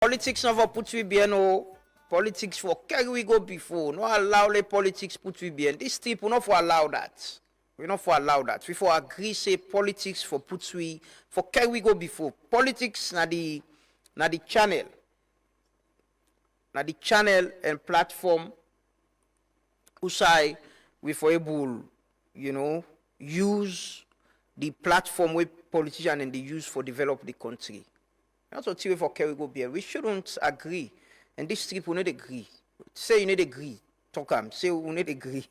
Politics not for put we bien no. Politics for carry we go before. No allow the politics put we bien. This people not for allow that. We not for allow that. We for agree say politics for put we for carry we go before. Politics na the channel. Na the channel and platform usai we for able, use the platform where politicians and they use for develop the country. That's what we for carry go bien. We shouldn't agree. And this trip we need agree. Say you need agree. Talk say we need agree.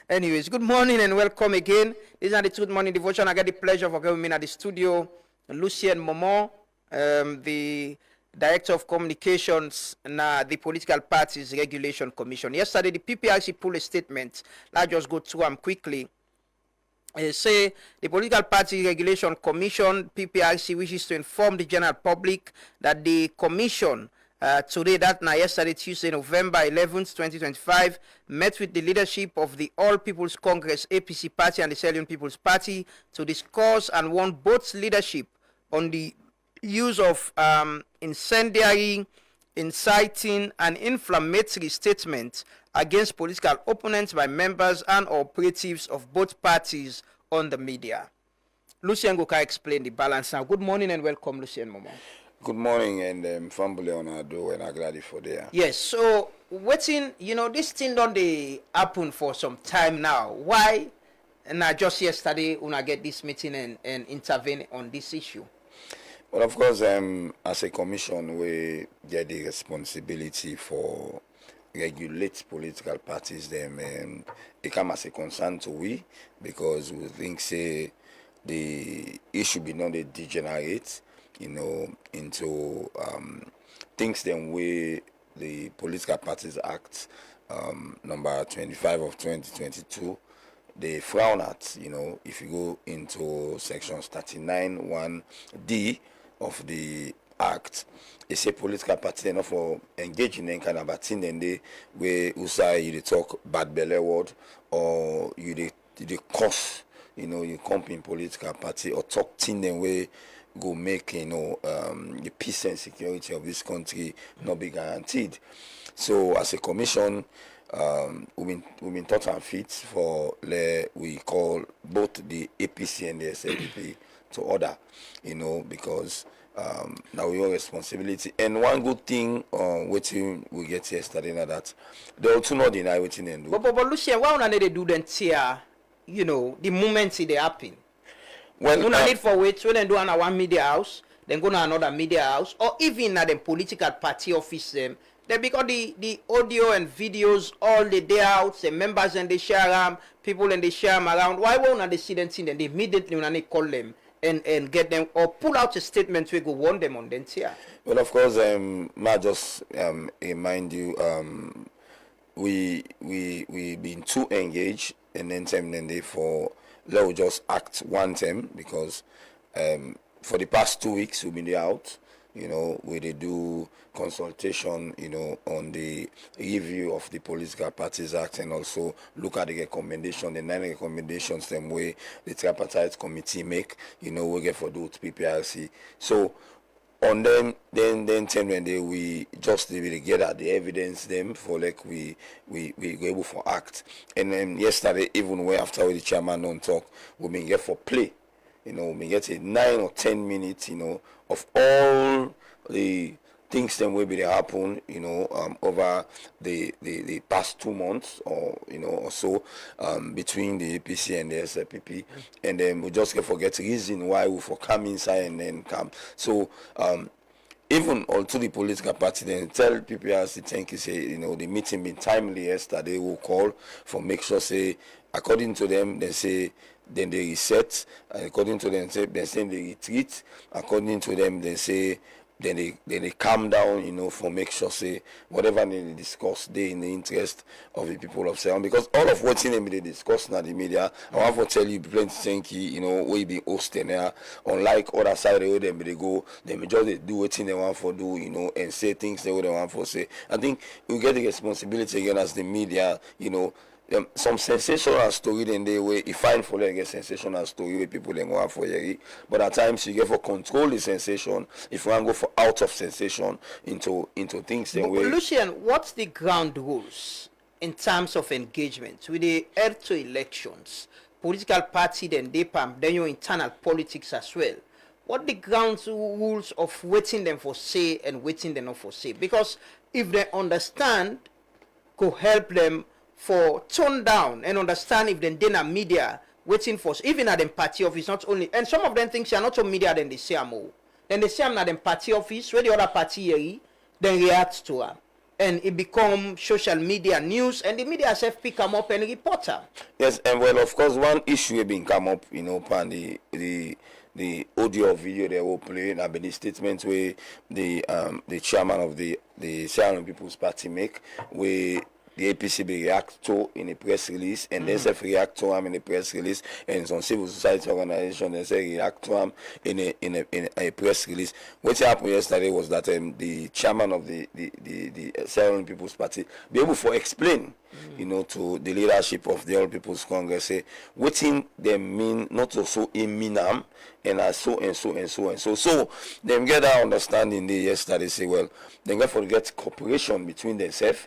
Anyways, good morning and welcome again. This is the Truth Morning Devotion. I get the pleasure of having me at the studio. Lucien Momoh, the Director of Communications na the Political Parties Regulation Commission. Yesterday, the PPRC pulled a statement. Let's just go through them quickly. Say the Political Party Regulation Commission, PPRC, wishes to inform the general public that the commission today, yesterday, Tuesday, November 11th, 2025, met with the leadership of the All People's Congress, APC Party, and the Sierra Leone People's Party to discuss and want both leadership on the use of incendiary, inciting, and inflammatory statements against political opponents by members and operatives of both parties on the media. Lucien Goka explain the balance now. Good morning and welcome, Lucien Momoh. Good morning and family on our door and I'm glad for there. Yes, so waiting, this thing don't they happen for some time now. Why? And just yesterday when I get this meeting and intervene on this issue. Well, of course, as a commission, we get the responsibility for regulate political parties. Them it come as a concern to we because we think say the issue be not degenerate, into things then way the Political Parties Act number 25 of 2022. They frown at, if you go into sections 39(1)(d) of the act, it's a political party enough for engaging in kind of a thing and they where you talk bad belly word or you they cause, you come in political party or talk thing then way go make the peace and security of this country not be guaranteed. So as a commission, we've been taught and fit for we call both the APC and the SLP to order, because now we have responsibility. And one good thing waiting we get yesterday now that they also not deny waiting and do. But Lucien, why don't they do then here, the moment they happen? Well, you need for wait when they do on one media house, then go to another media house, or even at the political party office them. Then because the audio and videos all the day out, the members and they share them, people and they share them around. Why won't they see them thing? Then they immediately when they call them and get them or pull out a statement we go warn them on them here. Well, of course, might just remind you, we been too engaged and then they for let's just act one time because for the past 2 weeks we've been out, where they do consultation, on the review of the Political Parties Act and also look at the recommendation, the 9 recommendations them way the tripartite committee make, we get for those PPRC. So on them, then when we just together the evidence them for like we go able for act. And then yesterday, even way after the chairman don't talk, we been get for play. We get a 9 or 10 minutes, of all the things that will be happen, over the past 2 months or or so between the APC and the SLPP, and then we just forget reason why we for come inside and then come. So even also the political party then tell PPRC thank you say the meeting been timely yesterday. Will call for make sure say according to them they say. Then they reset, according to them, they say they retreat. According to them, they say then they calm down, for make sure say whatever they discuss, they in the interest of the people of Sierra Leone. Because all of what's in them they discuss now the media, I want to tell you plenty thank you, we be hosting there. Unlike other side of them, they go, they just do what they want for do, and say things they want for say. I think we get the responsibility again as the media, some sensational story then they way you find for like a sensational story where people then go out for you. But at times you get for control the sensation if you want to go for out of sensation into things then way. Lucien, what's the ground rules in terms of engagement with the head to elections, political party then DPAM, then your internal politics as well? What the ground rules of waiting them for say and waiting them not for say? Because if they understand, could help them for tone down and understand if then are media waiting for even at the party office not only, and some of them think they are not on media, then they say more. Then they say I'm at the party office where the other party here, then react to them. And it become social media news, and the media self pick them up and report them. Yes, and well, of course, one issue being come up, upon the audio or video they will play, and the statements where the chairman of the Sierra People's Party make, where the APC be react to in a press release, and then self react to him in a press release, and some civil society organization they say react to him in a press release. What happened yesterday was that the chairman of the Sierra People's Party be able to explain, to the leadership of the All People's Congress, say what thing they mean not also in Minam and so and so and so and so. So them get that understanding there yesterday say well, they get for get cooperation between themselves,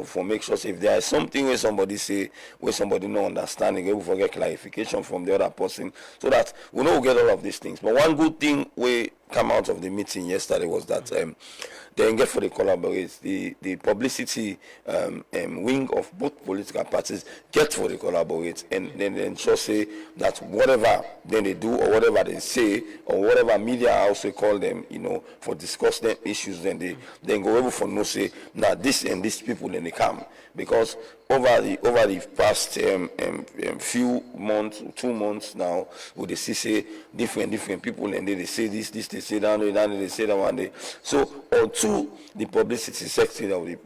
for make sure if there is something where somebody say where somebody no understanding, they will forget clarification from the other person so that we know we get all of these things. But one good thing we come out of the meeting yesterday was that they get for the collaborate the publicity wing of both political parties get for the collaborate and then ensure say that whatever then they do or whatever they say or whatever media house we call them for discuss them issues then they then go able for no say now this and these people then they come because over the past few months 2 months now we they see say different people and they say this they say that they say that one day so until the publicity section of the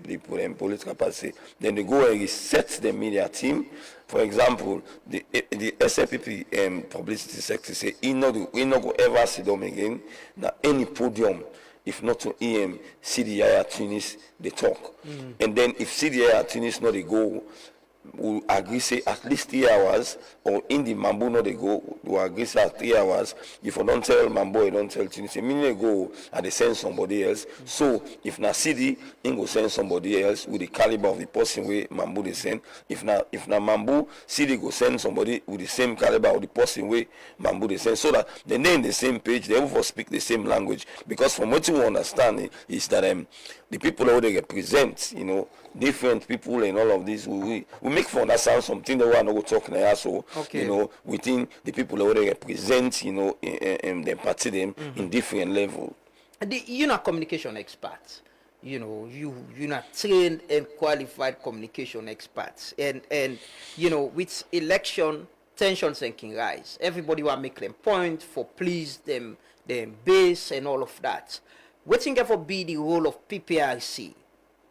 political party then they go and reset the media team. For example, the SFPP publicity sector say he not go ever sit down again na any podium if not to CDI Tunis they talk. And then if CDI Tunis not they go, we agree say at least 3 hours, or in the Mambo no they go, we agree say at 3 hours. If I don't tell Mambo, I don't tell Tunis. A minute go, and they send somebody else. So if na CD, he go send somebody else with the caliber of the person way Mambo they send. If na Mambo, CD go send somebody with the same caliber of the person way Mambo they send. So that they in the same page, they will speak the same language. Because from what you understand is that the people who they represent, different people and all of this, we make for understand something that we are not talking about. So, within the people who they represent, and they party them in different level. You're not communication experts. You're not trained and qualified communication experts. And with election, tensions can rise. Everybody want to make them point for please them base and all of that. What think ever be the role of PPRC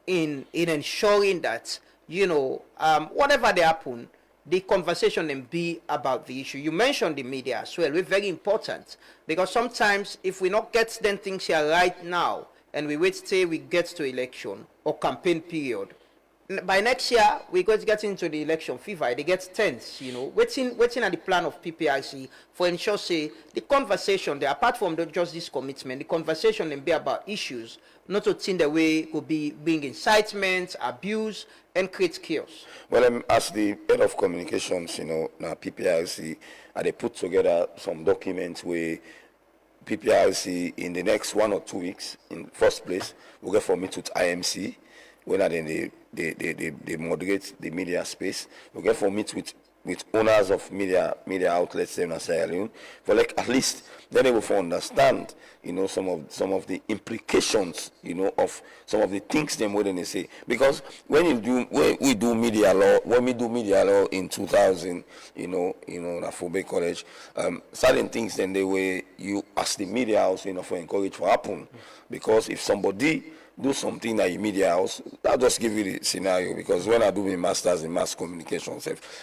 in ensuring that whatever they happen, the conversation then be about the issue? You mentioned the media as well. We're very important because sometimes if we not get them things here right now and we wait till we get to election or campaign period, by next year we're going to get into the election fever. They get tense, waiting at the plan of PPRC for ensure say the conversation there, apart from just this commitment, the conversation then be about issues, not to think the way could be bring incitement, abuse, and create chaos. Well, as the head of communications, now PPRC, they put together some documents where PPRC in the next 1 or 2 weeks, in first place, will get for meet with IMC, when then they moderate the media space. We get for meet with owners of media outlets in Sierra Leone, for like at least then they will understand, some of the implications, of some of the things them more than they say. Because when we do media law in 2000, at Fobe College, certain things then they were you as the media house, for encourage to happen. Because if somebody do something at your media house, I'll just give you the scenario because when I do my masters in mass communication,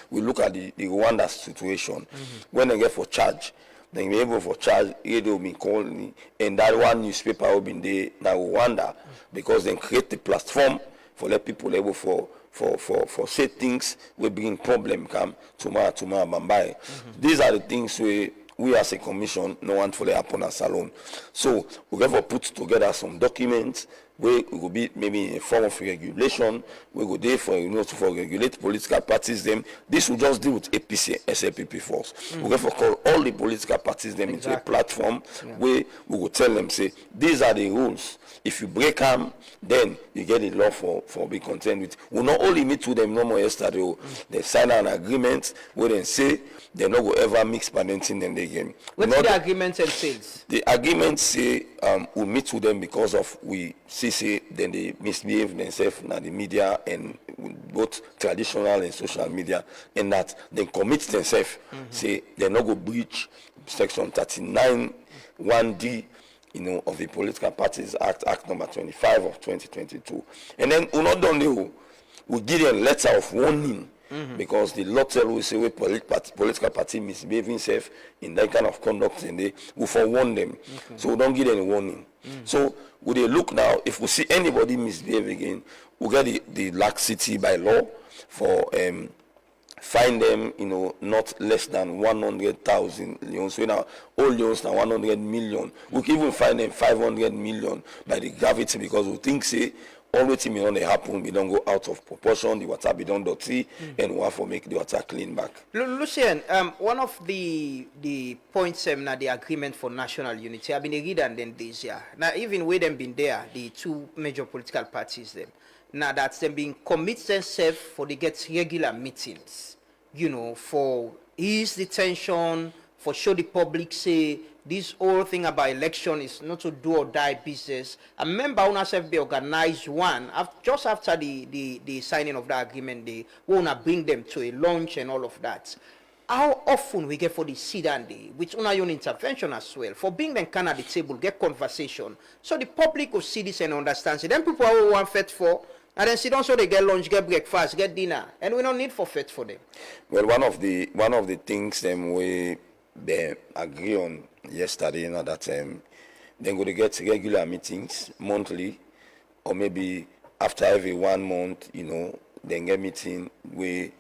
we look at the Rwanda situation. When they get for charge, then we able for charge, they will be calling, and that one newspaper will be there now Rwanda because they create the platform for let people able for say things we bring problem come tomorrow bambai. These are the things we as a commission no want for the happen as alone. So we therefore put together some documents where we will be maybe in a form of regulation. We go there for for regulate political parties. Them this will just deal with APC, SLPP force. We therefore call all the political parties them into a platform where we will tell them say these are the rules. If you break them, then you get the law for be content with. We not only meet with them no more yesterday. They sign an agreement where they say they not go ever mix parenting them again. What's the agreement entails? The agreement say we meet with them because of we see then they misbehave themselves in the media and both traditional and social media, and that they commit themselves say they not go breach section 39 1D of the Political Parties Act number 25 of 2022. And then we not done we give them a letter of warning. Because the law tell we say we political party misbehaving itself in that kind of conduct, and they will forewarn them. So we don't give any warning. So we they look now, if we see anybody misbehave again, we get the laxity by law for fine them, not less than 100,000 leons. So now all leons now 100 million. We can even fine them 500 million by the gravity, because we think say all the things may not happen, we don't go out of proportion, the water be done dirty, and we have to make the water clean back. Lucien, one of the points in the agreement for national unity, I've been a reader and then this year. Now, even with them being there, the two major political parties, them, now that's them being committed themselves for they get regular meetings, for ease the tension, for show the public say, this whole thing about election is not to do or die business. I remember when UNASFB organized one just after the signing of the agreement. They want to bring them to a lunch and all of that. How often we get for the sit down day with una own intervention as well for bring them kind of the table, get conversation, so the public will see this and understand. So then people are want fet for, and then sit down so they get lunch, get breakfast, get dinner, and we don't need for fet for them. Well, one of the things we they agree on yesterday, that they're going to get regular meetings monthly, or maybe after every 1 month, then get meeting where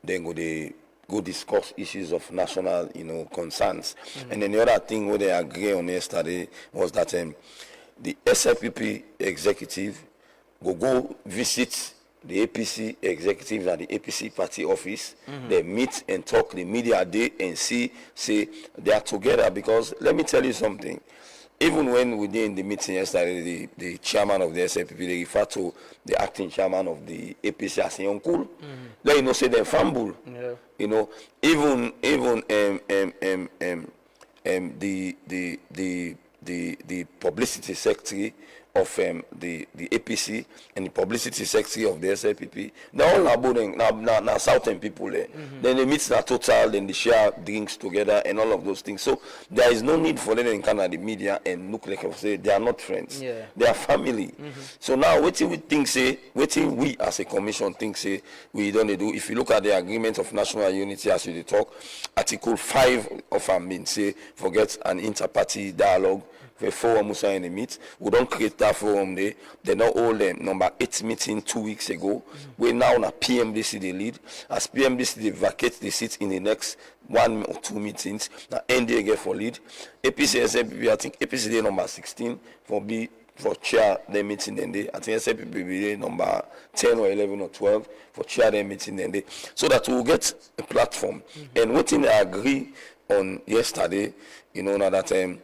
they're going to go discuss issues of national, concerns. And then the other thing where they agree on yesterday was that the SLPP executive will go visit the APC executive at the APC party office. They meet and talk the media day and say they are together. Because let me tell you something, even when we did in the meeting yesterday, the chairman of the SLPP, they refer to the acting chairman of the APC as a uncle. They say they fumble. Even the publicity secretary of the APC and the publicity secretary of the SLPP, they're all about now southern people there. Then they meet na total, then they share drinks together and all of those things. So there is no need for them to encounter the media and look like say they are not friends. They are family. So now what we think say, what we as a commission think say we don't do. If you look at the agreement of national unity as you talk, Article 5 of our mean say forget an inter-party dialogue. The forum Musa in the meet. We don't create that forum there. They now hold them number 8 meeting 2 weeks ago. We now on a PMDC they lead. As PMDC they vacate the seats in the next 1 or 2 meetings. Now NDA get for lead. APC SLPP, I think APC day number 16 for chair their meeting then day. I think SLPP number 10 or 11 or 12 for chair their meeting then day. So that we'll get a platform. And what thing I agree on yesterday, now that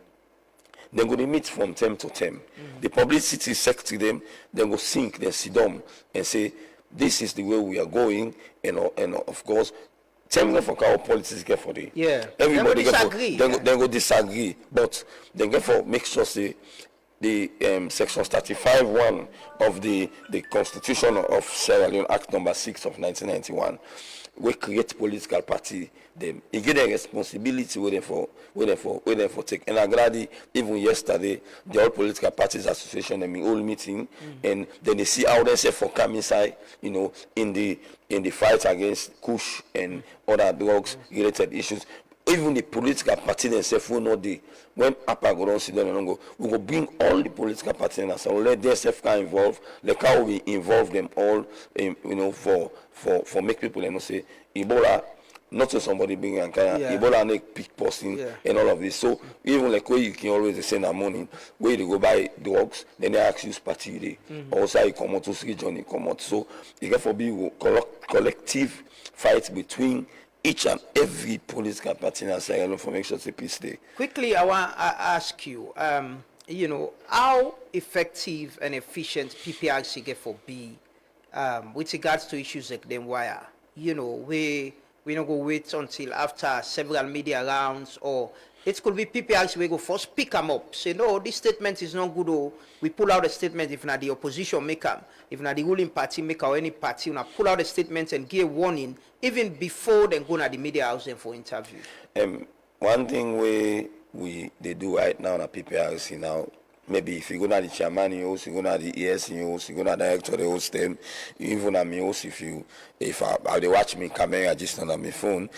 they're going to meet from term to term. The publicity secretary them, they will think, they sit down and say, this is the way we are going, and of course, term for our politics get for the everybody they go disagree, but they get for make sure say the section 35(1) of the Constitution of Sierra Leone Act number 6 of 1991. We create political party, them. It give them responsibility where they for take. And I'm glad even yesterday, the all political parties association them in all meeting, and then they see how they say for come inside, in the fight against Kush and other drugs related issues. even the political party themselves will not dey. When APA go down sit down and go, we go bring all the political parties and so let themselves can involve, like how we involve them all, for make people say Ebola. Not to somebody being Ankara, Ebola make pick posting and all of this. So even like where you can always send a morning, where you go buy drugs, then they ask you party day. Also you come out to see Johnny come out. So you get for be collective fight between each and every political party in Sierra Leone for make sure it's a peace day. Quickly, I want to ask you, how effective and efficient PPRC get for be with regards to issues like them wire, we don't go wait until after several media rounds, or it could be PPRC we go first pick them up. Say, no, this statement is not good, or we pull out a statement if not the opposition make them, if not the ruling party make or any party, pull out a statement and give warning even before they go to the media house for interview. One thing they do right now at PPRC now, maybe if you go to the chairman, you host, you go to the ES, you host, you go to the director, they host them. Even at me host, if they watch me camera just on my phone,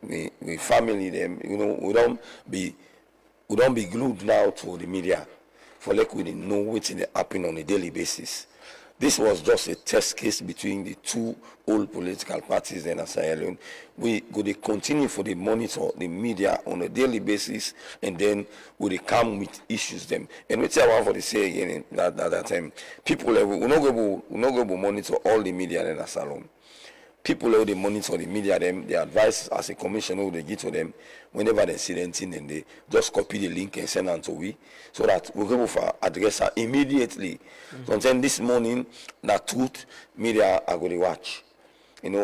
we family them, we don't be glued now to the media for like we didn't know what's happening on a daily basis. This was just a test case between the two old political parties in Sierra Leone. We go to continue for the monitor the media on a daily basis, and then we come with issues them. And we tell one for the say again that time, people we not go to monitor all the media in Sierra Leone. People who they monitor the media, them, they advise as a commissioner they give to them whenever they see anything, and they just copy the link and send them to we, so that we're able to address her immediately. Sometimes this morning, that truth media are going to watch.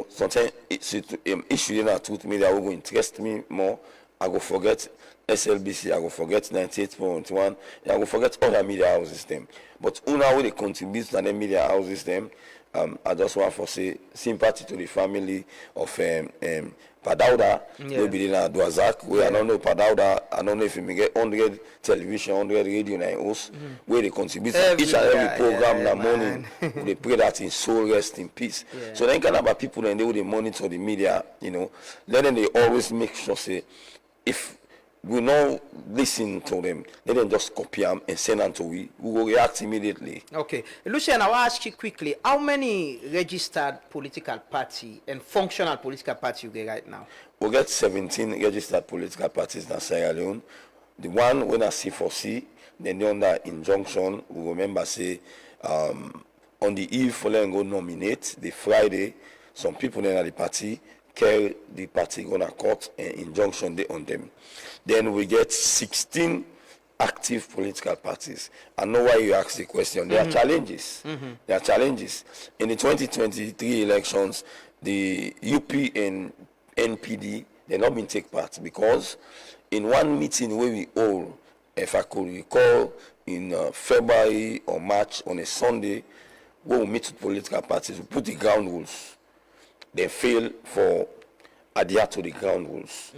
Sometimes issue in that truth media will interest me more. I go forget SLBC, I go forget 98.1, I go forget other media houses them. But una will they contribute to the media houses them. I just want to say sympathy to the family of Padauda, will be in Duazak. I don't know Padauda. I don't know if you may get 100 television, 100 radio and hosts, where they contribute to each and every program that morning. They pray that in soul rest in peace. So then kind of people and they will monitor the media, then they always make sure say if we don't listen to them, let them just copy them and send them to we will react immediately. Okay. Lucien, I will ask you quickly, how many registered political party and functional political party you get right now? We get 17 registered political parties in Sierra Leone. The one when I C4C, then the under injunction, we remember say on the eve for them go nominate, the Friday, some people in the party carry the party gonna court and injunction day on them. Then we get 16 active political parties. I know why you ask the question. There are challenges. There are challenges. In the 2023 elections, the UP and NPD, they not been take part because in one meeting where we all, if I could recall, in February or March on a Sunday, where we meet with political parties, we put the ground rules. They fail for adhere to the ground rules.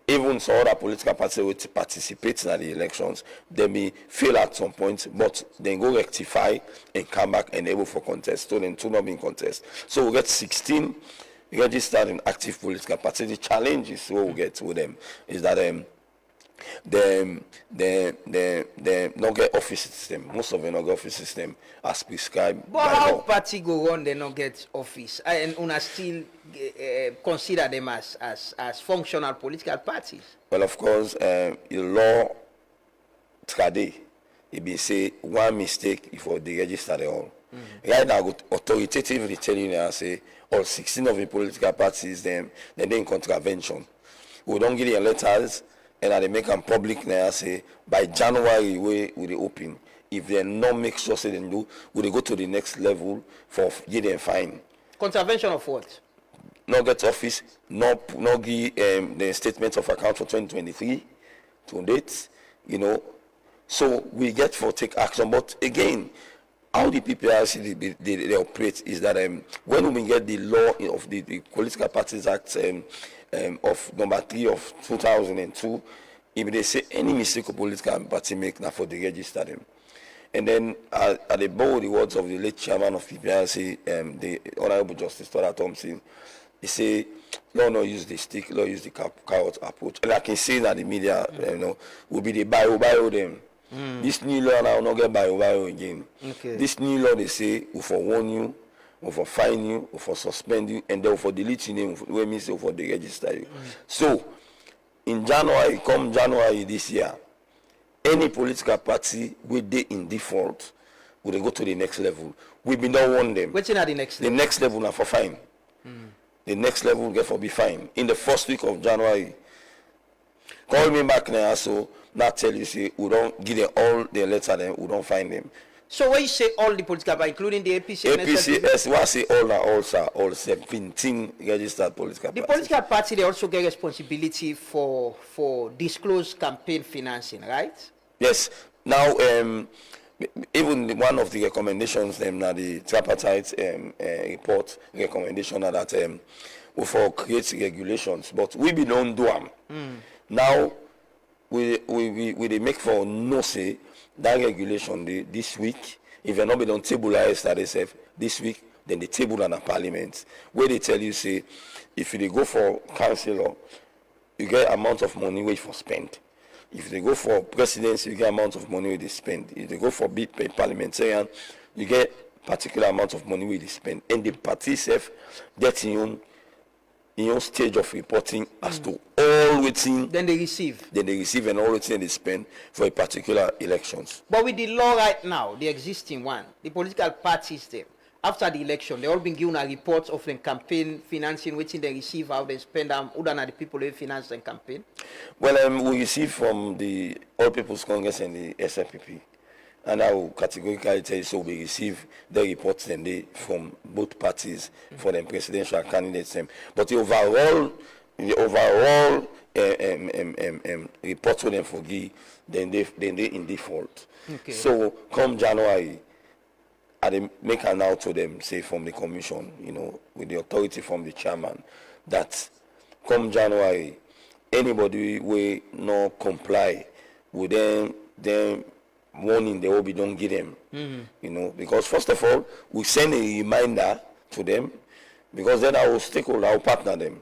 Even some other political parties will participate in the elections, they may fail at some point, but then go rectify and come back and able for contest. So then two not being contest. So we get 16 registered and active political parties. The challenge is what we get with them is that they not get office system. Most of them not get office system as prescribed. But how party go on they not get office and una still consider them as functional political parties? Well, of course, the law trade it be say one mistake if they register they all. Right now, authoritatively telling you and say all 16 of the political parties they're in contravention. We don't give them letters. And they make them public now say by January we will open. If they not make sure say they do, will they go to the next level for give them fine. Contravention of what? Not get office, not give the statement of account for 2023 to date, So we get for take action. But again, how the PPRC they operate is that when we get the law of the Political Parties Act of number 3 of 2002, if they say any mistake a political party make, now for the register them. And then at the board, the words of the late chairman of PPRC, the Honorable Justice Tola Thompson, They say, Lord not use the stick, Lord use the carrot approach. And I can say that the media, will be the bio them. This new law now will not get bio again. Okay. This new law, they say, will for warn you, will for fine you, will for suspend you, and then will for delete your name, will mean say for deregister you. So, in January this year, any political party will they in default, will they go to the next level. We been don't want them. What's in at the next level? The next level now for fine. The next level will get for be fine. In the first week of January, call me back now, so not tell you, say, we don't give them all their letter, then we don't find them. So when you say all the political parties, including the APC and APC, what I say all now, all 17 registered political the parties. political party, they also get responsibility for disclosed campaign financing, right? Yes. Now, even one of the recommendations, now the tripartite report recommendation that we for create regulations, but we be don't do them. Now, we they make for no say that regulation this week. If you're not be on table this week, then the table and a parliament where they tell you say if you go for councillor, you get amount of money wait for spend. If they go for presidency, you get amount of money where they spend. If they go for big parliamentarian, you get particular amount of money where they spend. And the party self gets in your stage of reporting as to all waiting. Then they receive. And all waiting they spend for a particular elections. But with the law right now, the existing one, the political parties there, after the election, they all been given a report of the campaign financing, waiting they receive, how they spend them, who are the people who finance the campaign? Well, we receive from the All People's Congress and the SFPP. And I will categorically tell you, so we receive the reports and they from both parties for the presidential candidates. But the overall report for them for give, then they in default. Okay. So come January, I make an out to them, say from the commission, with the authority from the chairman, that come January, anybody will not comply with them warning they will be don't give them. Because first of all, we send a reminder to them, because then our stakeholder, our partner them.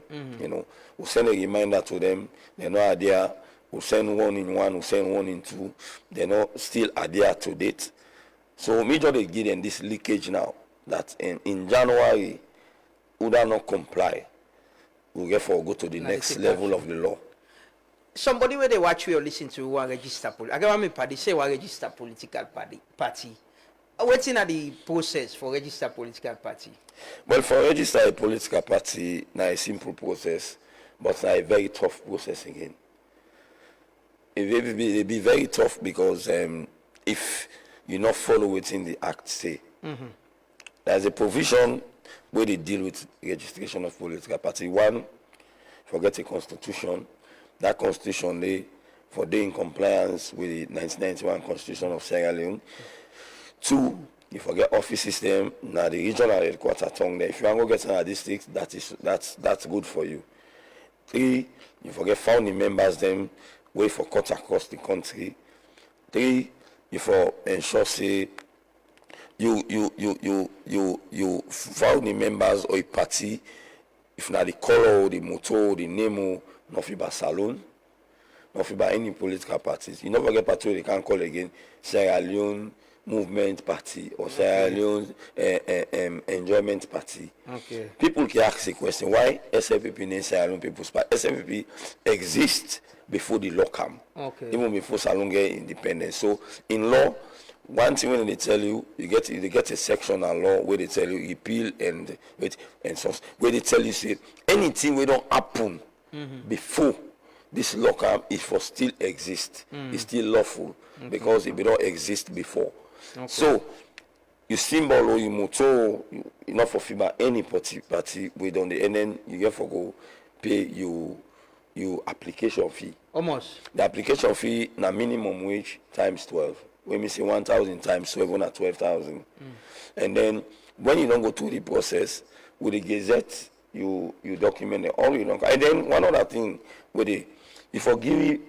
We send a reminder to them, they're not adhere, we'll send one in one, we'll send one in two, they're not still adhere to date. So major they give them this leakage now that in January would not comply, we'll therefore go to the next level of the law. Somebody where they watch you or listen to one register I got me party say one register political party. Waiting at the process for register political party. Well, for register a political party, now a simple process, but now a very tough process again. It will be very tough because if you not follow within the act say. There's a provision where they deal with registration of political party. One, forget a constitution. That constitution they in compliance with the 1991 Constitution of Sierra Leone. Two, you forget office system. Now the regional headquarters tongue there. If you want to get in a district, that's good for you. Three, you forget founding members them way for cut across the country. Three, you for ensure say you founding members or a party. If not the color, the motto, the name, not about salon, not about any political parties. You never get party they can't call again Sierra Leone Movement Party or Sierra Leone Enjoyment Party. Okay. People can ask the question why SFPP named Sierra Leone People's Party. SFPP exists before the law came. Okay. Even before Salon get independence. So in law, one thing when they tell you, they get a section in law where they tell you repeal and so where they tell you say anything we don't happen before this law come, it for still exist. It's still lawful because it don't exist before. Okay. So you symbol or you motto, you not for FIBA any party we don't, and then you get for go pay you application fee. Almost. The application fee na minimum wage times 12. When we say 1,000 times 12, we're at 12,000. And then when you don't go through the process with the gazette, you document it all you don't. And then one other thing with the if you give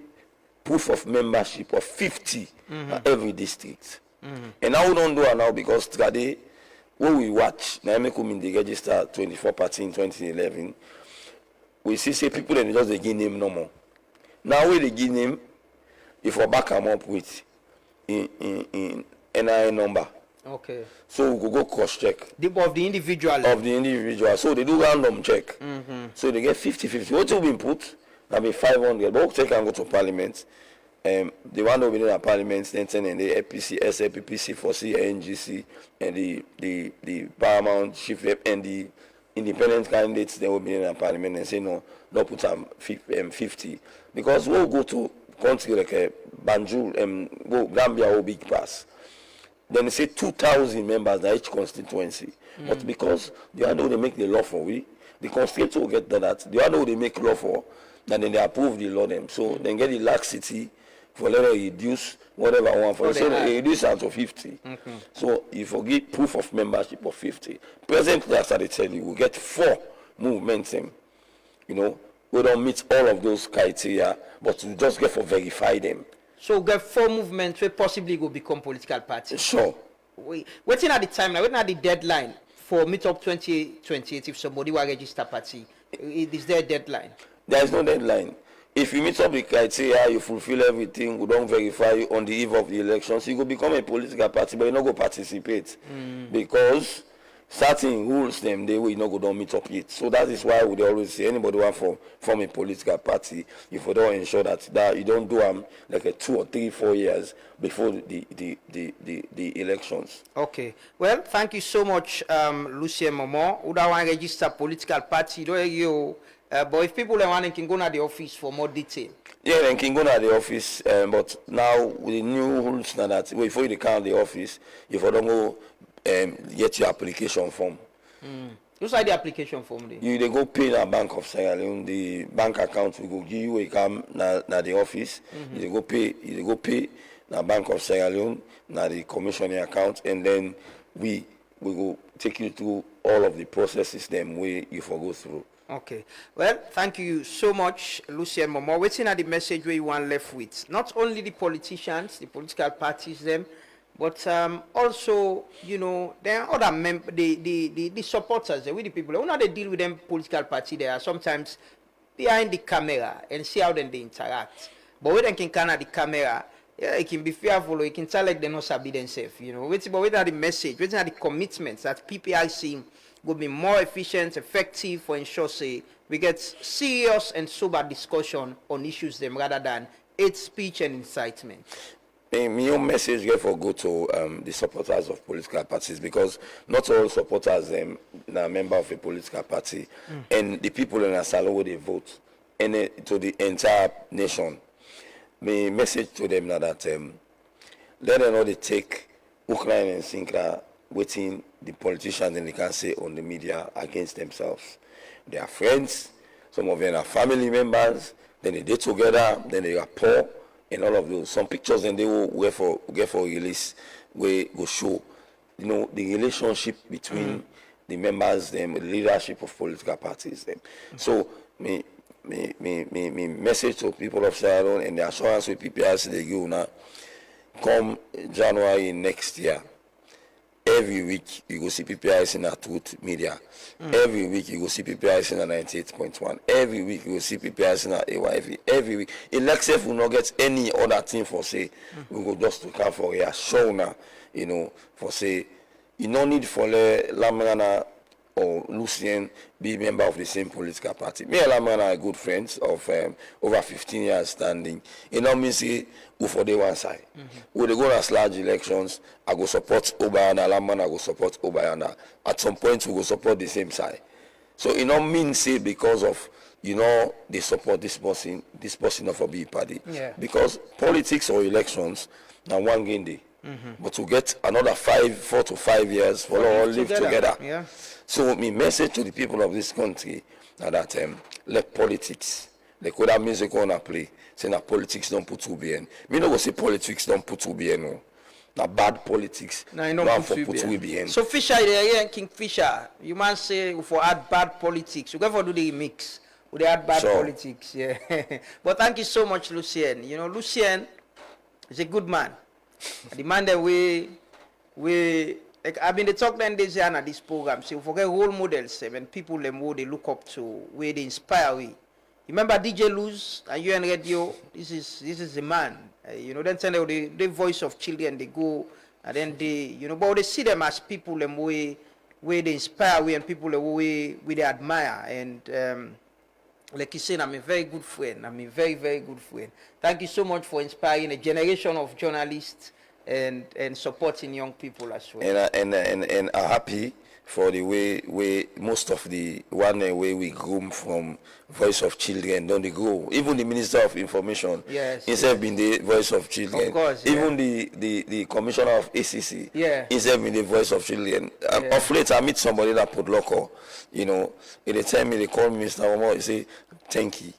proof of membership of 50 at every district. And now we don't do it now because today when we watch, now make come in the register 24 party in 2011, we see say people and just they give name no more. Now we they give name, if we back them up with in NIN number. Okay. So we go cross check. Of the individual. Of the individual. So they do random check. So they get 50-50. What will be input? That be 500. But we'll take and go to parliament. The one that will be in the parliament, then in the APC, SAPPC, 4C, NGC, and the paramount chief rep and the independent candidates, they will be in the parliament and say no, don't put them 50. Because we'll go to country like Banjul, go Gambia will big pass. Then they say 2,000 members in each constituency. But because the other they make the law for we, the constituency will get that. The other they make law for, then they approve the law them. So they get the laxity for let them reduce whatever I want for. So they reduce out to 50. So you forget proof of membership of 50. Presently, as I tell you, we get 4 movements. You know, we don't meet all of those criteria, but we just get for verify them. So we get 4 movements where possibly will become political parties. Sure. Waiting at the time, waiting at the deadline for meet up 2028 if somebody will register party. Is there a deadline? There is no deadline. If you meet up the criteria, you fulfill everything, we don't verify you on the eve of the elections, you go become a political party, but you not go participate. Because certain rules them they will not go don't meet up yet. So that is why we always say anybody want form a political party, if we don't ensure that you don't do them like a 2 or 3, 4 years before the elections. Okay. Well, thank you so much, Lucien Momoh. Who don't want to register political party, don't you? But if people want, they can go to the office for more detail. Yeah, they can go to the office, but now with the new rules now that before you come to the office, if you don't go get your application form. What's the application form? You they go pay the Bank of Sierra Leone, the bank account will go give you a come na the office. You go pay the Bank of Sierra Leone, na the commissioning account, and then we go take you through all of the processes them way you for go through. Okay. Well, thank you so much, Lucien Momoh. Waiting at the message where you want left with not only the politicians, the political parties, them, but also, you know, there are other the supporters, with the people. When they deal with them political party, they are sometimes behind the camera and see how then they interact. But when they can come at the camera, yeah, it can be fearful, or it can tell like they're not sabi themselves, you know. Waiting at the message, waiting at the commitments that PPRC will be more efficient, effective for ensure say we get serious and sober discussion on issues them rather than hate speech and incitement. My own message therefore go to the supporters of political parties, because not all supporters are member of a political party, and the people in Asalo they vote, and to the entire nation. My message to them now that let them know they take Ukraine and Sintra waiting the politicians and they can say on the media against themselves. They are friends, some of them are family members, then they did together, then they are poor, and all of those. Some pictures and they will get for release where go show, you know, the relationship between the members, them, the leadership of political parties. Them. So me message to people of Sierra Leone and the assurance with PPRC they give now, come January next year. Every week you go see PPRC in a Truth Media. Every week you go see PPRC in a 98.1. Every week you go see PPRC in a AYV. Every week. Elective will not get any other thing for say. We go just to come for a show now, you know, for say you no need for Lamrana or Lucien be member of the same political party. Me and Lamrana are good friends of over 15 years standing. It not mean say who for the one side. When they go as large elections, I go support Obayana, Lamrana go support Obayana. At some point we go support the same side. So it not mean say because of, you know, they support this person not for be party. Yeah. Because politics or elections now one game day. But to get another 4 to 5 years for all live together. Yeah. So my message to the people of this country now that let politics, like what that music wanna play, say that politics don't put 2 BN. Me no go say politics don't put 2 BN no. Now bad politics. No, you don't put 2 BN. So Fisher there, King Fisher, you must say for add bad politics. You go for do the mix. They add bad politics, yeah. But thank you so much, Lucien. You know, Lucien is a good man. The man that we like I've been the talk then this year at this program. So forget role models and people them who they look up to, where they inspire we. Remember DJ Luz and UN Radio? This is the man. Then send out the voice of children. They go and then they, but they see them as people them where they inspire we and people where they admire. And like you said, I'm a very good friend. I'm a very, very good friend. Thank you so much for inspiring a generation of journalists and supporting young people as well. And I'm happy for the way most of the one way we groom from Voice of Children, don't they grow? Even the Minister of Information, yes, instead being the Voice of Children. Of course, even the Commissioner of ACC, yeah, instead being the Voice of Children. Yeah. Of late, I meet somebody that put local, they tell me, they call me Mr. Momoh, they say, thank you.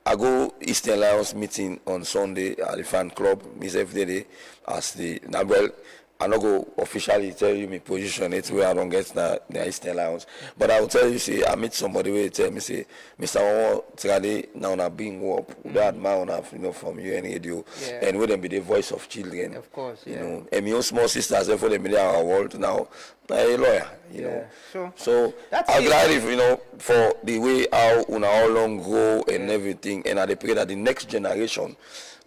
I go Eastern Lions meeting on Sunday at the fan club, Miss FDD, as the Nabel. I not go officially tell you my position, it's where I don't get the Eastern Lions. But I will tell you, say, I meet somebody where tell me, say, Mr. Momoh, today, now I'm being up, they admire from UN Radio, and with them be the voice of children. Of course, and my own small sisters, for them in our world now, I'm a lawyer, know. So I'm glad if, for the way how all long grow and everything, and I pray that the next generation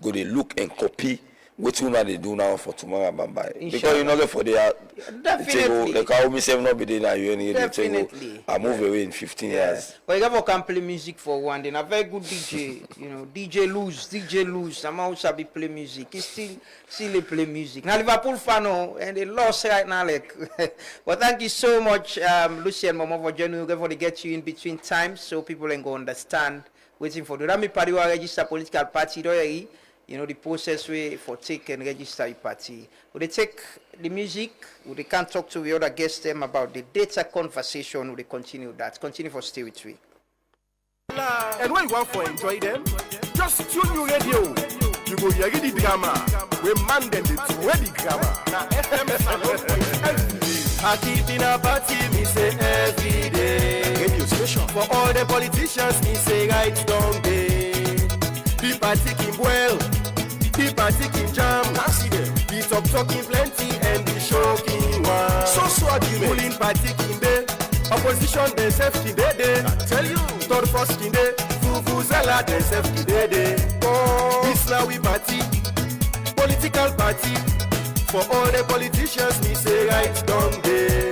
go they look and copy what they do now for tomorrow, Bambai. Because for their definitely. Like how me say not be there you definitely. I move away in 15 years. But you can play music for one. Then a very good DJ, DJ Luz. I'm also be play music. He still play music. Now Liverpool fan and they lost right now. Like, but thank you so much, Lucien Momoh, for joining. We're going to get you in between times so people can go understand. Waiting for the Rami Party register political party. The process way for take and register a party. Would they take the music? Would they can't talk to the other guests them about the data conversation? Would they continue that? Continue for stay with me. And when you want to enjoy them, just tune your radio. You go hear the drama. We man them the ready grammar. Now FM I keep in a party, me say every day. Radio station. For all the politicians, me say right down day. People taking well, people taking jam. The talking plenty and the shocking one. So argument. Ruling party king day, opposition they self king day. Tell you, third first king day, Vuvuzela they self king day. Oh, this now we party, political party. For all the politicians, me say right down day.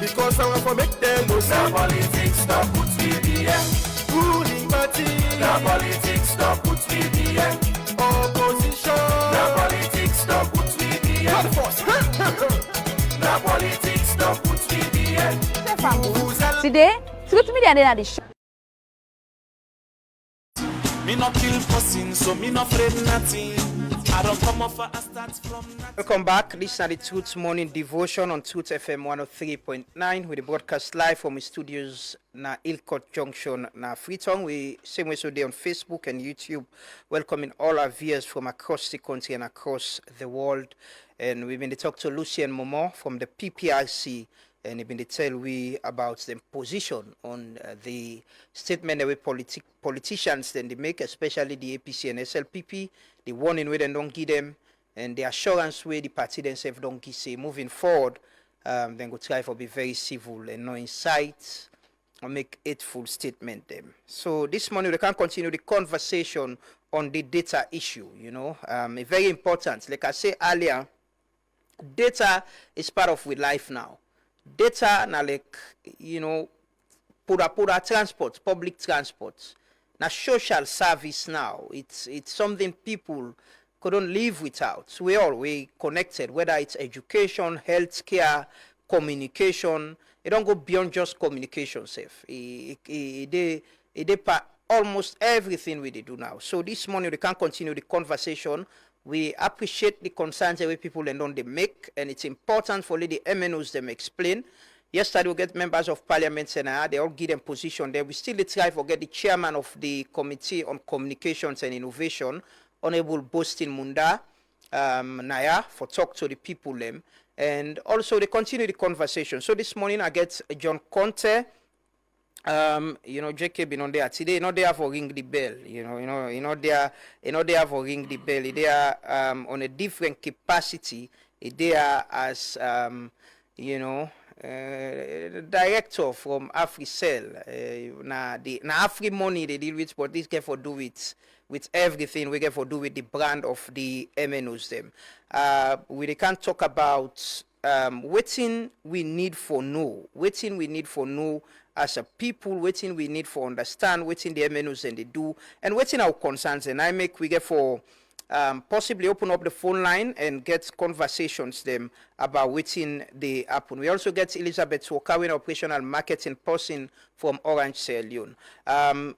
Because I want to make them know some politics stop put VBM. Ruling party, the politics stop put VBM. Opposition, the politics stop put VBM. The politics stop put VBM. Today, truth media and the show. Me not kill person, so me not afraid nothing. I don't come off a start from nothing. Welcome back. This is the Truth Morning Devotion on Truth FM 103.9 with the broadcast live from the studios na Ilcott Junction na Freetown. We same way so day on Facebook and YouTube, welcoming all our viewers from across the country and across the world. And we've been to talk to Lucien Momoh from the PPRC, and he's been to tell we about the position on the statement that we politicians then they make, especially the APC and SLPP, the warning way they don't give them, and the assurance way the party themselves don't give say moving forward, then go try for be very civil and no incite or make hateful statement them. So this morning we can continue the conversation on the data issue, very important. Like I said earlier, data is part of with life now. Data now like, pura transport, public transport. Now social service now, it's something people couldn't live without. So we connected, whether it's education, healthcare, communication. It don't go beyond just communication, safe. They almost everything we do now. So this morning we can continue the conversation. We appreciate the concerns that people and they make, and it's important for the MNOs them explain. Yesterday we get members of parliament and they all give them position there. We still try to get the chairman of the Committee on Communications and Innovation, Honorable Boston Munda Naya, for talk to the people them. And also they continue the conversation. So this morning I get John Conte. JK been on there today. They have to ring the bell. They have to ring the bell. They are on a different capacity. They are as you know, the director from AfriCell, na Afri money they deal with, but this get for do with everything. We get for do with the brand of the MNOs them. We can't talk about waiting we need for know as a people, waiting we need for understand, waiting the MNOs and they do, and waiting our concerns. And we get for possibly open up the phone line and get conversations them about waiting they happen. We also get Elizabeth Wokawin, operational marketing person from Orange Sierra Leone.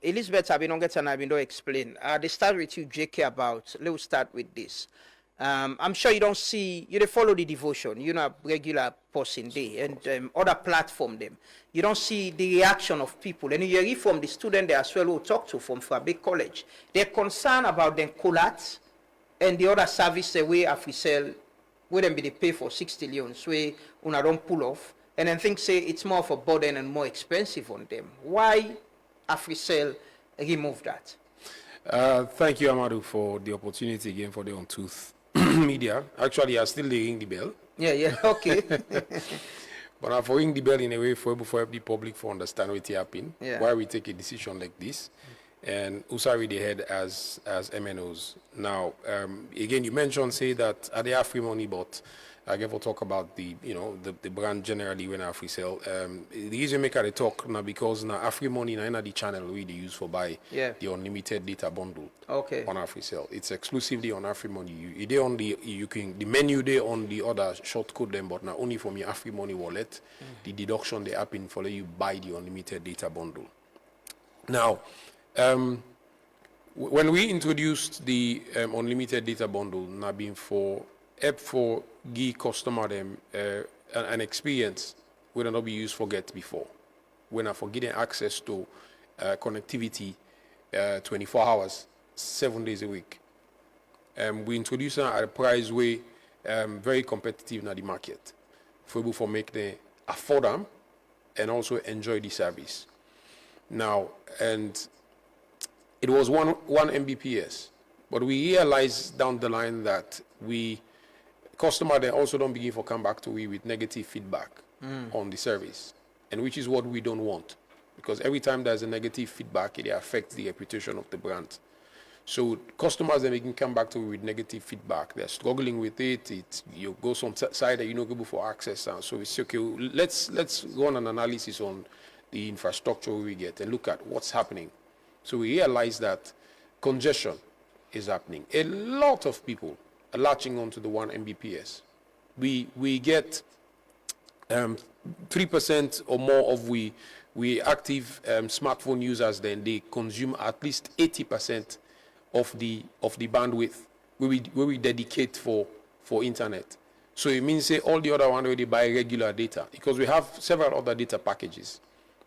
Elizabeth, I've been explain. They start with you, JK, about, let's start with this. I'm sure you don't see, you don't follow the devotion, you know, regular person day and other platform them. You don't see the reaction of people. And you hear from the student they as well who talk to from Fabric College. They're concerned about them collats and the other service the way AfriCell, where them be they pay for 60 millions, where una don't pull off. And then think say it's more of a burden and more expensive on them. Why AfriCell remove that? Thank you, Amadou, for the opportunity again for the On-Tooth media. Actually, I still ring the bell. Yeah, okay. But I'm for ring the bell in a way for the public for understand what happened, why we take a decision like this, and Usari the head as MNOs. Now, again, you mentioned say that are they have free money, but I get to talk about the brand generally when AfriCell. The reason make I talk now because now Afri money now the channel we use for buy the unlimited data bundle on AfriCell. It's exclusively on Afri money. The menu there on the other short code them, but now only from your Afri money wallet. The deduction they happen for you buy the unlimited data bundle. Now, when we introduced the unlimited data bundle, now being for give customer them an experience we not be used for get before. When I for getting access to connectivity 24 hours, 7 days a week. We introduce them at a price way very competitive in the market. For able to make them afford them and also enjoy the service. Now, and it was one Mbps, but we realized down the line that customer they also don't begin to come back to we with negative feedback on the service, and which is what we don't want, because every time there's a negative feedback, it affects the reputation of the brand. So customers they can come back to we with negative feedback. They're struggling with it. You go some side that you know go for access, and so it's okay. Let's run an analysis on the infrastructure we get and look at what's happening. So we realize that congestion is happening. A lot of people are latching onto the 1 Mbps. We get 3% or more of we active smartphone users. Then they consume at least 80% of the bandwidth where we dedicate for internet. So it means say all the other one already buy regular data, because we have several other data packages.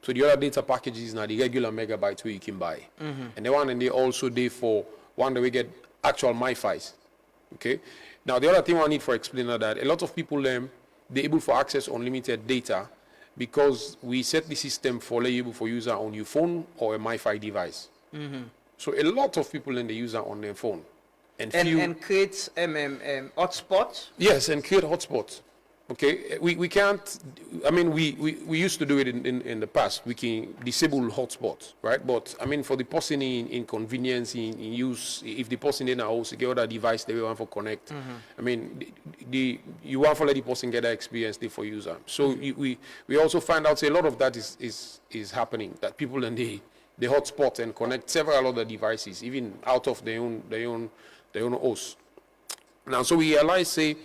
So the other data packages now the regular megabytes where you can buy, and the one and they also they for one that we get actual MiFis. Okay. Now the other thing I need for explaining that a lot of people they're able for access unlimited data because we set the system for able for user on your phone or a MiFi device. So a lot of people then they use that on their phone, and create hotspots. Yes, and create hotspots. Okay, we can't. I mean, we used to do it in the past. We can disable hotspots, right? But I mean, for the person in convenience in use, if the person in a house get other device they want for connect. I mean, you want to let the person get that experience there for user. So we also find out say a lot of that is happening, that people then they hotspot and connect several other devices, even out of their own host. Now, so we realize say.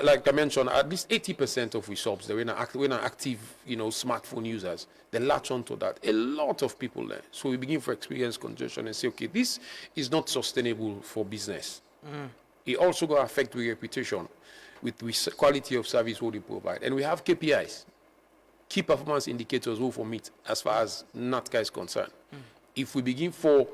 Like I mentioned, at least 80% of we subs, they're not active, smartphone users. They latch onto that. A lot of people there. So we begin to experience congestion and say, okay, this is not sustainable for business. It also going to affect the reputation with quality of service what we provide. And we have KPIs, key performance indicators who for meet as far as NATCA is concerned. If we begin for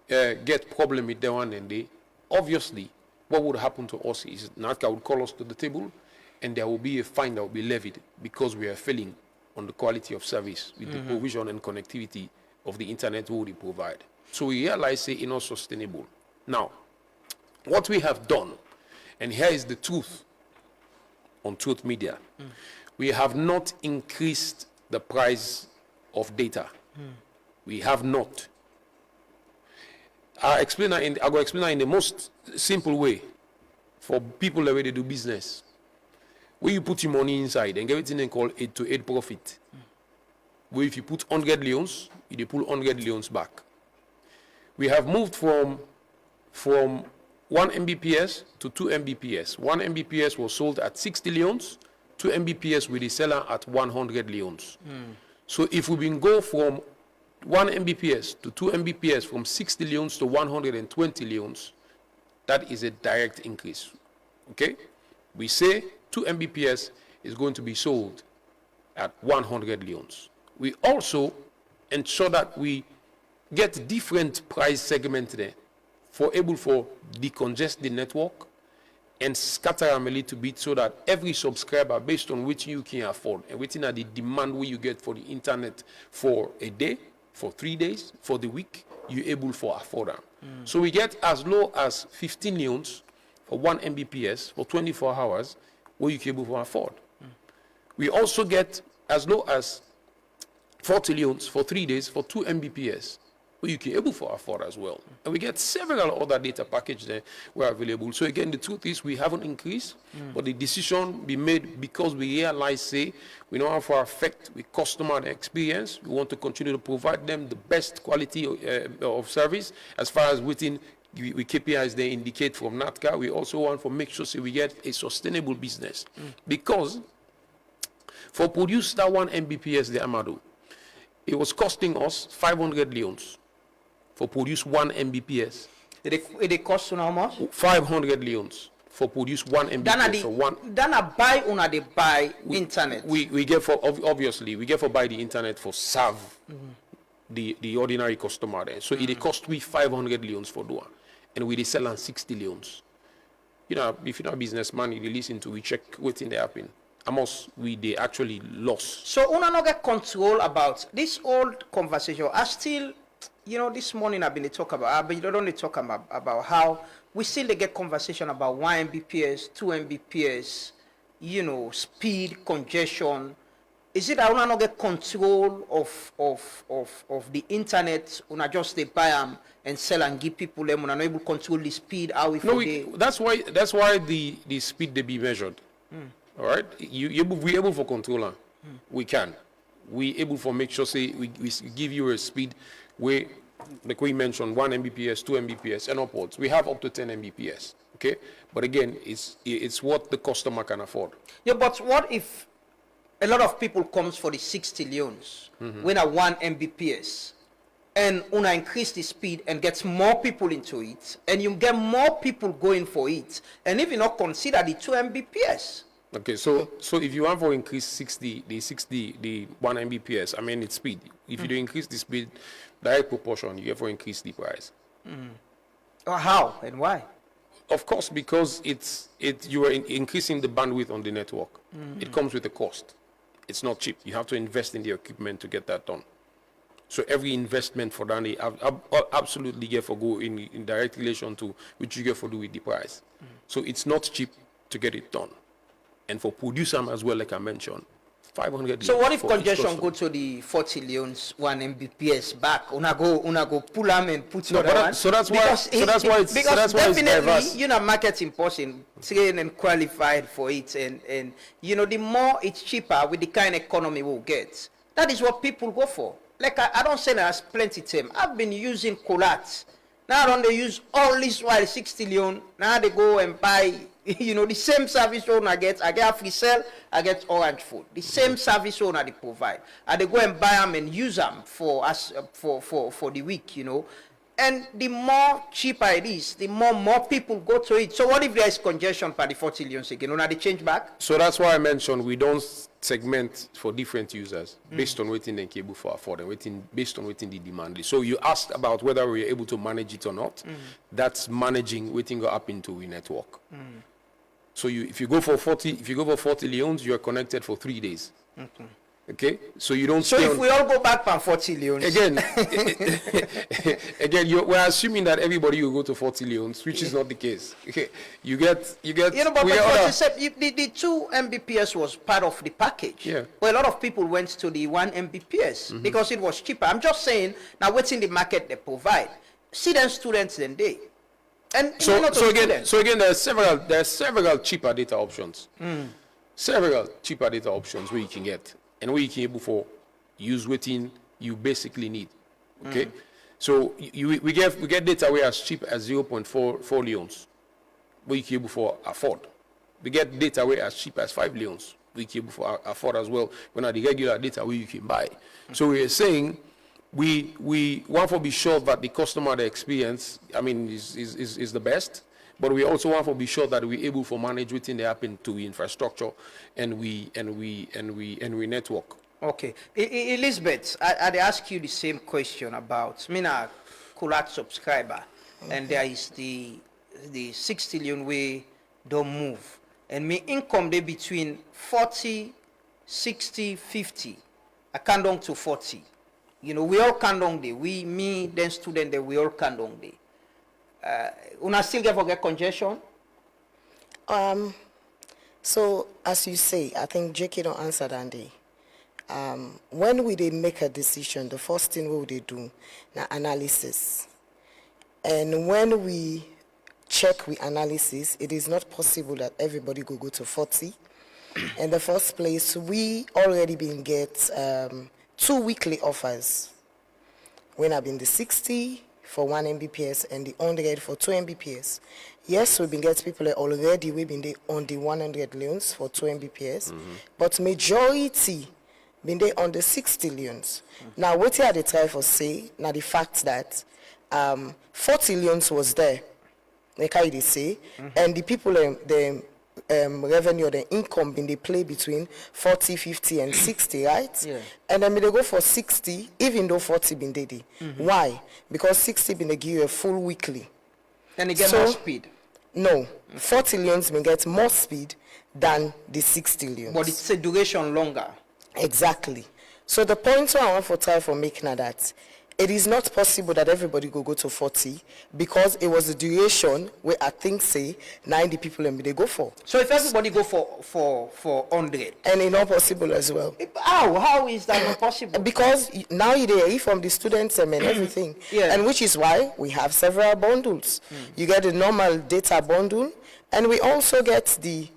get problem with the one and they, obviously, what would happen to us is NATCA would call us to the table and there will be a fine that will be levied because we are failing on the quality of service with the provision and connectivity of the internet we provide. So we realize it's not sustainable. Now, what we have done, and here is the truth on Truth Media, we have not increased the price of data. We have not. I'll explain that in the most simple way for people that already do business. Where you put your money inside and get everything called 8 to 8 profit. Where if you put 100 leons, you pull 100 leons back. We have moved from 1 Mbps to 2 Mbps. 1 Mbps was sold at 60 leons, 2 Mbps with the seller at 100 leons. So if we been go from 1 Mbps to 2 Mbps, from 60 leons to 120 leons, that is a direct increase. Okay? We say 2 Mbps is going to be sold at 100 leons. We also ensure that we get different price segments there for decongest the network and scatter them a little bit so that every subscriber, based on which you can afford and within the demand where you get for the internet for a day, for 3 days, for the week, you're able to afford them. So we get as low as 15 leons for 1 Mbps for 24 hours where you can able to afford. We also get as low as 40 leons for 3 days for 2 Mbps where you can able to afford as well. And we get several other data packages there were available. So again, the truth is we haven't increased, but the decision be made because we realize, say, we know how to affect the customer experience. We want to continue to provide them the best quality of service as far as within we KPIs they indicate from NATCA. We also want to make sure say, we get a sustainable business. Because for produce that 1 Mbps, the Amado, it was costing us 500 leons for produce 1 Mbps. It costs how much? 500 leons for produce 1 Mbps. Then I buy una they buy internet. We get for obviously we get for buy the internet for serve the ordinary customer there. So it cost we 500 leons for do, and we sell on 60 leons. You know, if you're not a businessman, you listen to we check what's in the happen. Almost they actually lost. So una no get control about this old conversation. I still, this morning I've been talking about, but you don't only talk about how we still get conversation about 1 Mbps, 2 Mbps, speed, congestion. Is it that una no get control of the internet? Una just they buy them and sell and give people them. Una no able to control the speed. How we that's why the speed they be measured. All right, we able for controller. We can. We able for make sure say we give you a speed where, like we mentioned, 1 Mbps, 2 Mbps, and upwards. We have up to 10 Mbps. Okay, but again, it's what the customer can afford. Yeah, but what if a lot of people comes for the 60 leons when at 1 Mbps, and una increase the speed and gets more people into it, and you get more people going for it, and if you not consider the 2 Mbps. Okay, so if you want to increase the 1 Mbps, I mean it's speed. If you do increase the speed, direct proportion, you have to increase the price. How and why? Of course, because you are increasing the bandwidth on the network. It comes with a cost. It's not cheap. You have to invest in the equipment to get that done. So every investment for that, absolutely get for go in direct relation to which you get for do with the price. So it's not cheap to get it done. And for producer as well, like I mentioned, 500. So what if congestion go to the 40 leons 1 Mbps back? Una go pull them and put no, one. So that's why it's definitely marketing person trained and qualified for it, and the more it's cheaper with the kind of economy we'll get. That is what people go for. Like I don't say there's plenty time. I've been using Colat. Now don't they use all this while 60 leon. Now they go and buy the same service owner gets. I get free sell, I get orange food. The same service owner they provide. And they go and buy them and use them for the week, And the more cheaper it is, the more people go to it. So what if there is congestion for the 40 leons again? They change back? So that's why I mentioned we don't segment for different users based on waiting the cable for afford and based on waiting the demand. So you asked about whether we're able to manage it or not. That's managing waiting go up into a network. So if you go for 40 leons, you are connected for 3 days. Okay, so you don't. So stay if on, we all go back from 40 leons. again, we're assuming that everybody will go to 40 leons, which is not the case. Okay, you get. You know, but what you said, the 2 Mbps was part of the package. Yeah. Well, a lot of people went to the 1 Mbps because it was cheaper. I'm just saying, now what's in the market they provide? See them students then they. And So again, students. there are several cheaper data options. Several cheaper data options where you can get and where you can able for use waiting you basically need. Okay, so we get data where as cheap as 0.4 leons, where you can able for afford. We get data where as cheap as 5 leons, we can able for afford as well. When are the regular data where you can buy. So we are saying we want to be sure that the customer the experience, I mean, is the best. But we also want to be sure that we're able to manage within the happen to infrastructure and we network. Okay. Elizabeth, I'd ask you the same question about, I mean, a Kulat subscriber, and there is the 60 million way don't move. And my income they between 40, 60, 50. I count down to 40. You know, we all count down there. Me, then student, we all count down there. Una still get congestion? So as you say, I think JK don't answer that day. When we they make a decision, the first thing we they do na analysis. And when we check with analysis, it is not possible that everybody go to 40. In the first place, we already been get 2 weekly offers. When I've been the 60 for 1 Mbps and the 100 for 2 Mbps. Yes, we've been getting people already, we've been on the 100 leons for 2 Mbps, but majority been there on the 60 leons. Now, what here they try for say, now the fact that 40 leons was there, like how they say, and the people, the revenue, the income been they play between 40, 50, and 60, right? Yeah. And then they go for 60, even though 40 been daily. Why? Because 60 been they give you a full weekly. Then you get more speed. No, 40 leons been get more speed than the 60 leons. But it's a duration longer. Exactly. So the point I want to try for making that it is not possible that everybody go to 40 because it was the duration where I think say 90 people and they go for. So if everybody go for 100, and it's not possible as well. How is that not possible? Because now you hear from the students and everything. Yeah. And which is why we have several bundles. You get the normal data bundle, and we also get the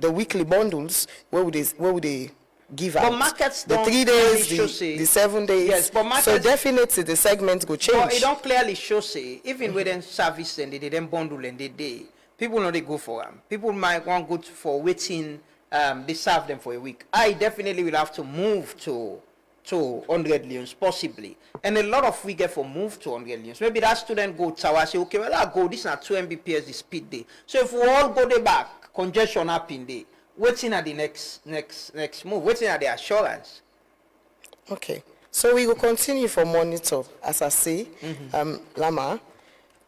weekly bundles where would they give out markets the don't 3 days, clearly show the 7 days. Yes, but markets, so definitely the segment go change. But it don't clearly show say even within service and they then bundle and they people know they go for them. People might want go for waiting. They serve them for a week. I definitely will have to move to 100 leons possibly, and a lot of we get for move to 100 leons. Maybe that student go tower say okay, well I go this is not 2 Mbps the speed day. So if we all go there back, congestion happen there. Waiting at the next move, waiting at the assurance. Okay, so we will continue for monitor, as I say, Lama.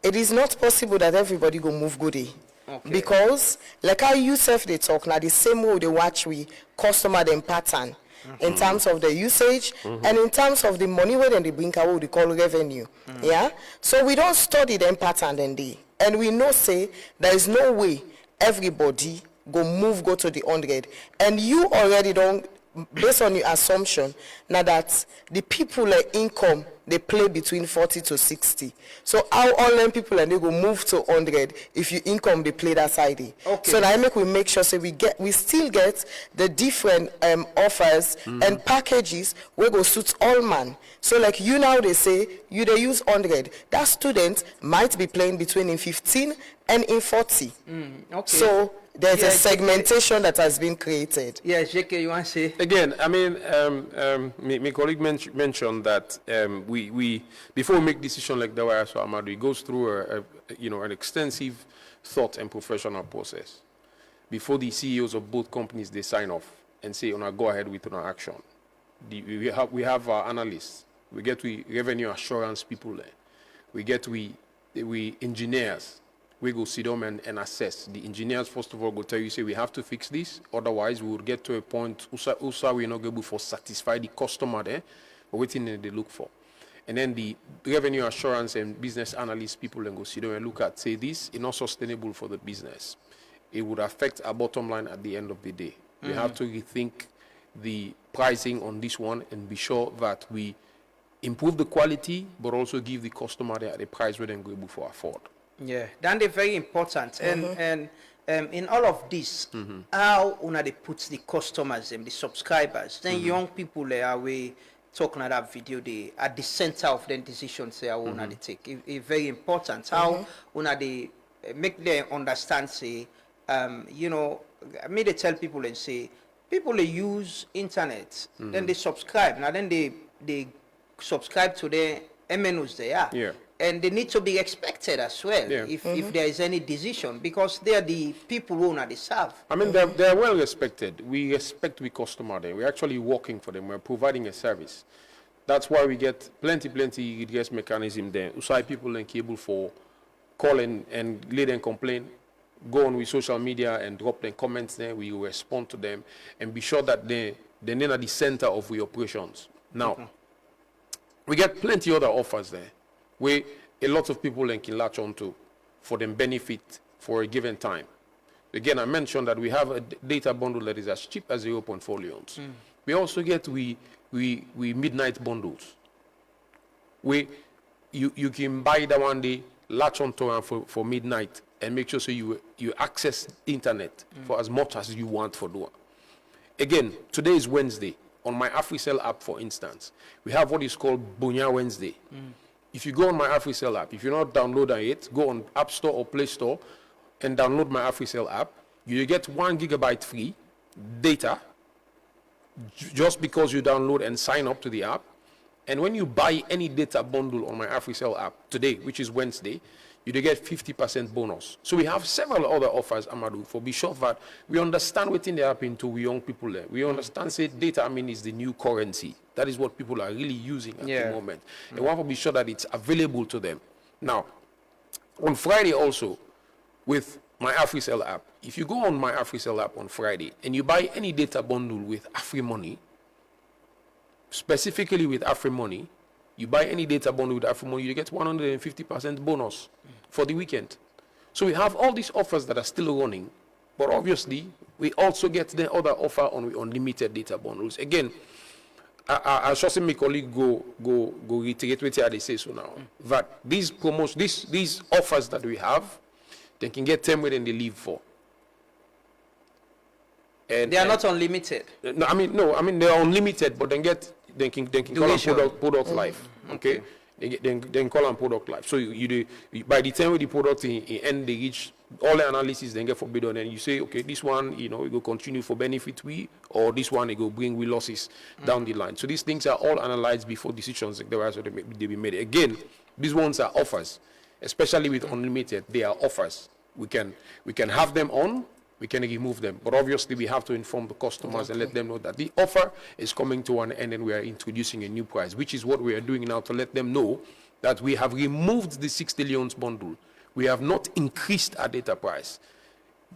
It is not possible that everybody go move goodie. Okay. Because, like how you self they talk, now the same way they watch we customer them pattern in terms of the usage and in terms of the money where they bring out what they call revenue. Yeah? So we don't study them pattern then they. And we know say there is no way everybody go to the 100, and you already don't, based on your assumption now that the people income they play between 40 to 60. So how all them people and they go move to 100 if your income they play that side. Okay. So now we make sure so we still get the different offers and packages where go suit all man. So like you now they say you they use 100. That student might be playing between in 15 and in 40. Okay. So there's a segmentation that has been created. Yes, JK, you want to say? Again, I mean, my colleague mentioned that we before we make decision like that, it goes through an extensive thought and professional process before the CEOs of both companies they sign off and say, go ahead with an action. We have our analysts, we get revenue assurance people there, we get we engineers, we go sit down and assess. The engineers, first of all, go tell you, say, we have to fix this. Otherwise, we will get to a point, also we're not able to satisfy the customer there, but what thing they look for. And then the revenue assurance and business analyst people then go sit down and look at, say, this is not sustainable for the business. It would affect our bottom line at the end of the day. We have to rethink the pricing on this one and be sure that we improve the quality, but also give the customer the price where they're able to afford. Yeah, then they're very important. And in all of this, how una they put the customers and the subscribers, then young people are we talking about that video, they at the center of the decisions they una they take. It's very important. How una they make them understand, say, you know, I mean, they tell people and say, people they use internet, then they subscribe. Now then they subscribe to the MNOs they are. Yeah. And they need to be expected as well if there is any decision, because they are the people who they serve. I mean, they're well respected. We respect the customer there. We're actually working for them. We're providing a service. That's why we get plenty redress mechanism there. Usai people and cable for call and lead and complain. Go on with social media and drop their comments there. We will respond to them and be sure that they're at the center of the operations. Now, we get plenty other offers there where a lot of people can latch onto for them benefit for a given time. Again, I mentioned that we have a data bundle that is as cheap as 0.4 leons. We also get we midnight bundles where you can buy that one day, latch onto it for midnight and make sure so you access internet for as much as you want for doing. Again, today is Wednesday. On my AfriCell app, for instance, we have what is called Bunya Wednesday. If you go on my AfriCell app, if you're not downloading it, go on App Store or Play Store and download my AfriCell app. You get 1 gigabyte free data just because you download and sign up to the app. And when you buy any data bundle on my AfriCell app today, which is Wednesday, you get 50% bonus. So we have several other offers, Amadou, for be sure that we understand what's in the happen to young people there. We understand, say, data, I mean, is the new currency. That is what people are really using at the moment. And we want to be sure that it's available to them. Now, on Friday also, with my AfriCell app, if you go on my AfriCell app on Friday and you buy any data bundle with AfriMoney, specifically with AfriMoney, you buy any data bundle with AfriMoney, you get 150% bonus for the weekend. So we have all these offers that are still running, but obviously we also get the other offer on unlimited data bundles. Again, I shall say my colleague go reiterate what they say so now. That these promotions, these offers that we have, they can get 10 and they leave for. And they are not unlimited. No, I mean they are unlimited, but they can call them product life. Okay. Then call them product life. So you by the time with the product in end they reach all the analysis then get forbidden, and you say, okay, this one, you know, it will continue for benefit or this one it will bring losses down the line. So these things are all analyzed before decisions they be made. Again, these ones are offers, especially with unlimited. They are offers. We can have them on. We can remove them, but obviously we have to inform the customers and let them know that the offer is coming to an end and we are introducing a new price, which is what we are doing now to let them know that we have removed the 60 leons bundle. We have not increased our data price.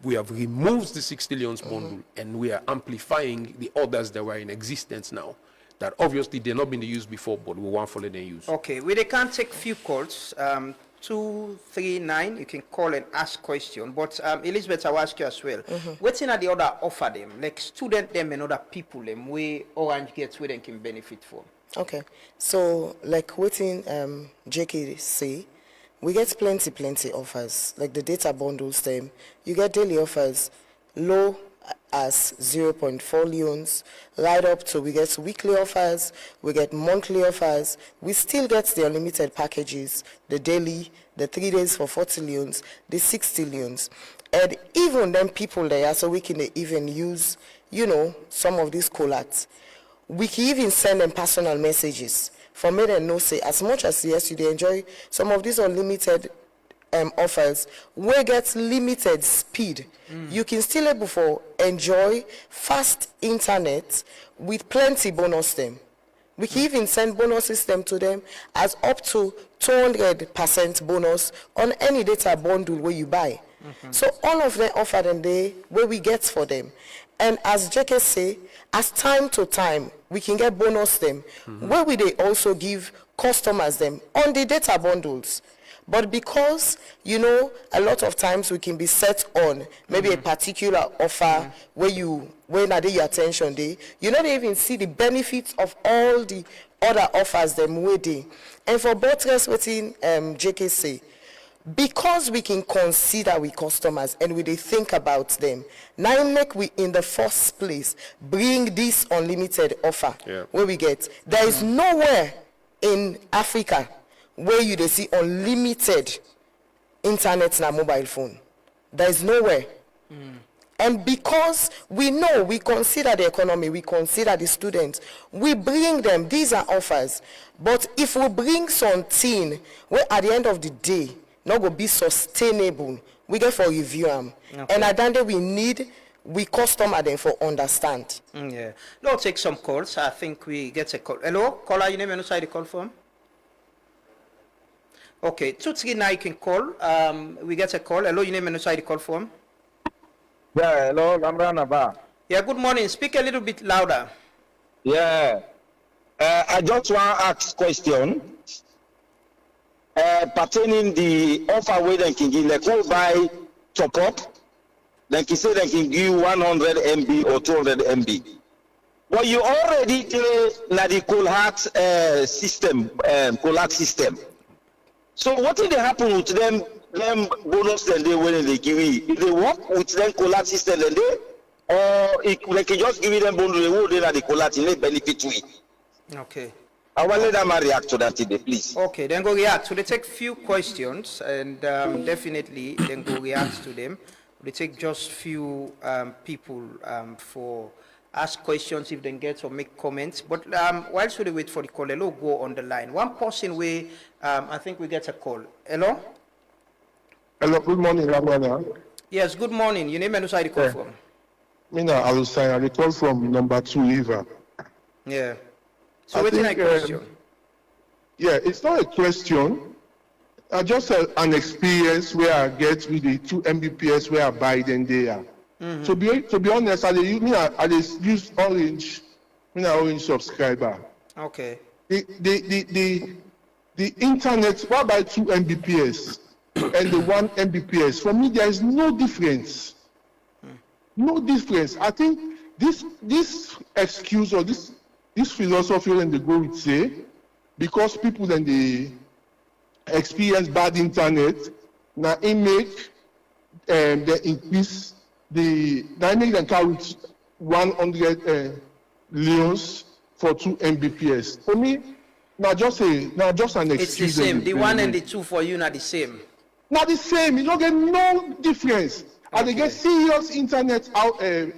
We have removed the 60 leons bundle and we are amplifying the others that were in existence now, that obviously they're not been used before, but we want to let them use. Okay, they can take few calls. 239, you can call and ask question. But Elizabeth, I will ask you as well. What's in the other offer them, like student them and other people them, where Orange gets where they can benefit from? Okay, so like what in JK say, we get plenty offers, like the data bundles them. You get daily offers, low as 0.4 leons, right up to we get weekly offers, we get monthly offers, we still get the unlimited packages, the daily, the 3 days for 40 leons, the 60 leons, and even then people there, so we can even use, you know, some of these collates. We can even send them personal messages for me to know, say, as much as yes, you enjoy some of these unlimited offers, we get limited speed. You can still able for enjoy fast internet with plenty bonus them. We can even send bonus system to them as up to 200% bonus on any data bundle where you buy. So all of them offer them the where we get for them. And as JK say, as time to time, we can get bonus them, where we they also give customers them on the data bundles. But because, you know, a lot of times we can be set on maybe a particular offer where I do your attention day, you don't even see the benefits of all the other offers them waiting. And for both within JK say, because we can consider we customers and we think about them, now make we in the first place bring this unlimited offer where we get. There is nowhere in Africa where you see unlimited internet and mobile phone. There is nowhere. And because we know, we consider the economy, we consider the students, we bring them, these are offers. But if we bring something where at the end of the day, not going to be sustainable, we get for review them. And at the end we customer them for understand. Yeah. Now take some calls. I think we get a call. Hello, caller, your name and inside the call from? Okay, 239 you can call. We get a call. Hello, your name and inside the call from? Yeah, hello, Lamranaba. Yeah, good morning. Speak a little bit louder. Yeah. I just want to ask question pertaining the offer where they can give, like, go buy top up, they can say they can give 100 MB or 200 MB. But you already play the Colhat system, Colhat system. So what did happen with them bonus then they when they give it? If they work with them Colhat system then they, or they can just give them bonus, they will then the Colhat and they benefit to it. Okay. I will let them react to that today, please. Okay, then go react. So they take few questions and definitely then go react to them. They take just few people for ask questions if they get or make comments. But whilst we wait for the call, hello, go on the line. One person way, I think we get a call. Hello? Hello, good morning, Lamana. Yes, good morning. Your name and who you call from? Mina Lucien, I call from number 2 River. Yeah. So what's my question? Yeah, it's not a question. Just an experience where I get with the 2 Mbps where I buy them there. To be honest, I use Orange, Orange subscriber. Okay. The internet, what by 2 Mbps and the 1 Mbps? For me, there is no difference. No difference. I think this excuse or this philosophy when they go with say, because people then they experience bad internet, now it make they increase they make them carry 100 leons for 2 Mbps. For me, now just an excuse. It's the same. The 1 and the 2 for you not the same. Not the same. You don't get no difference. And they get serious internet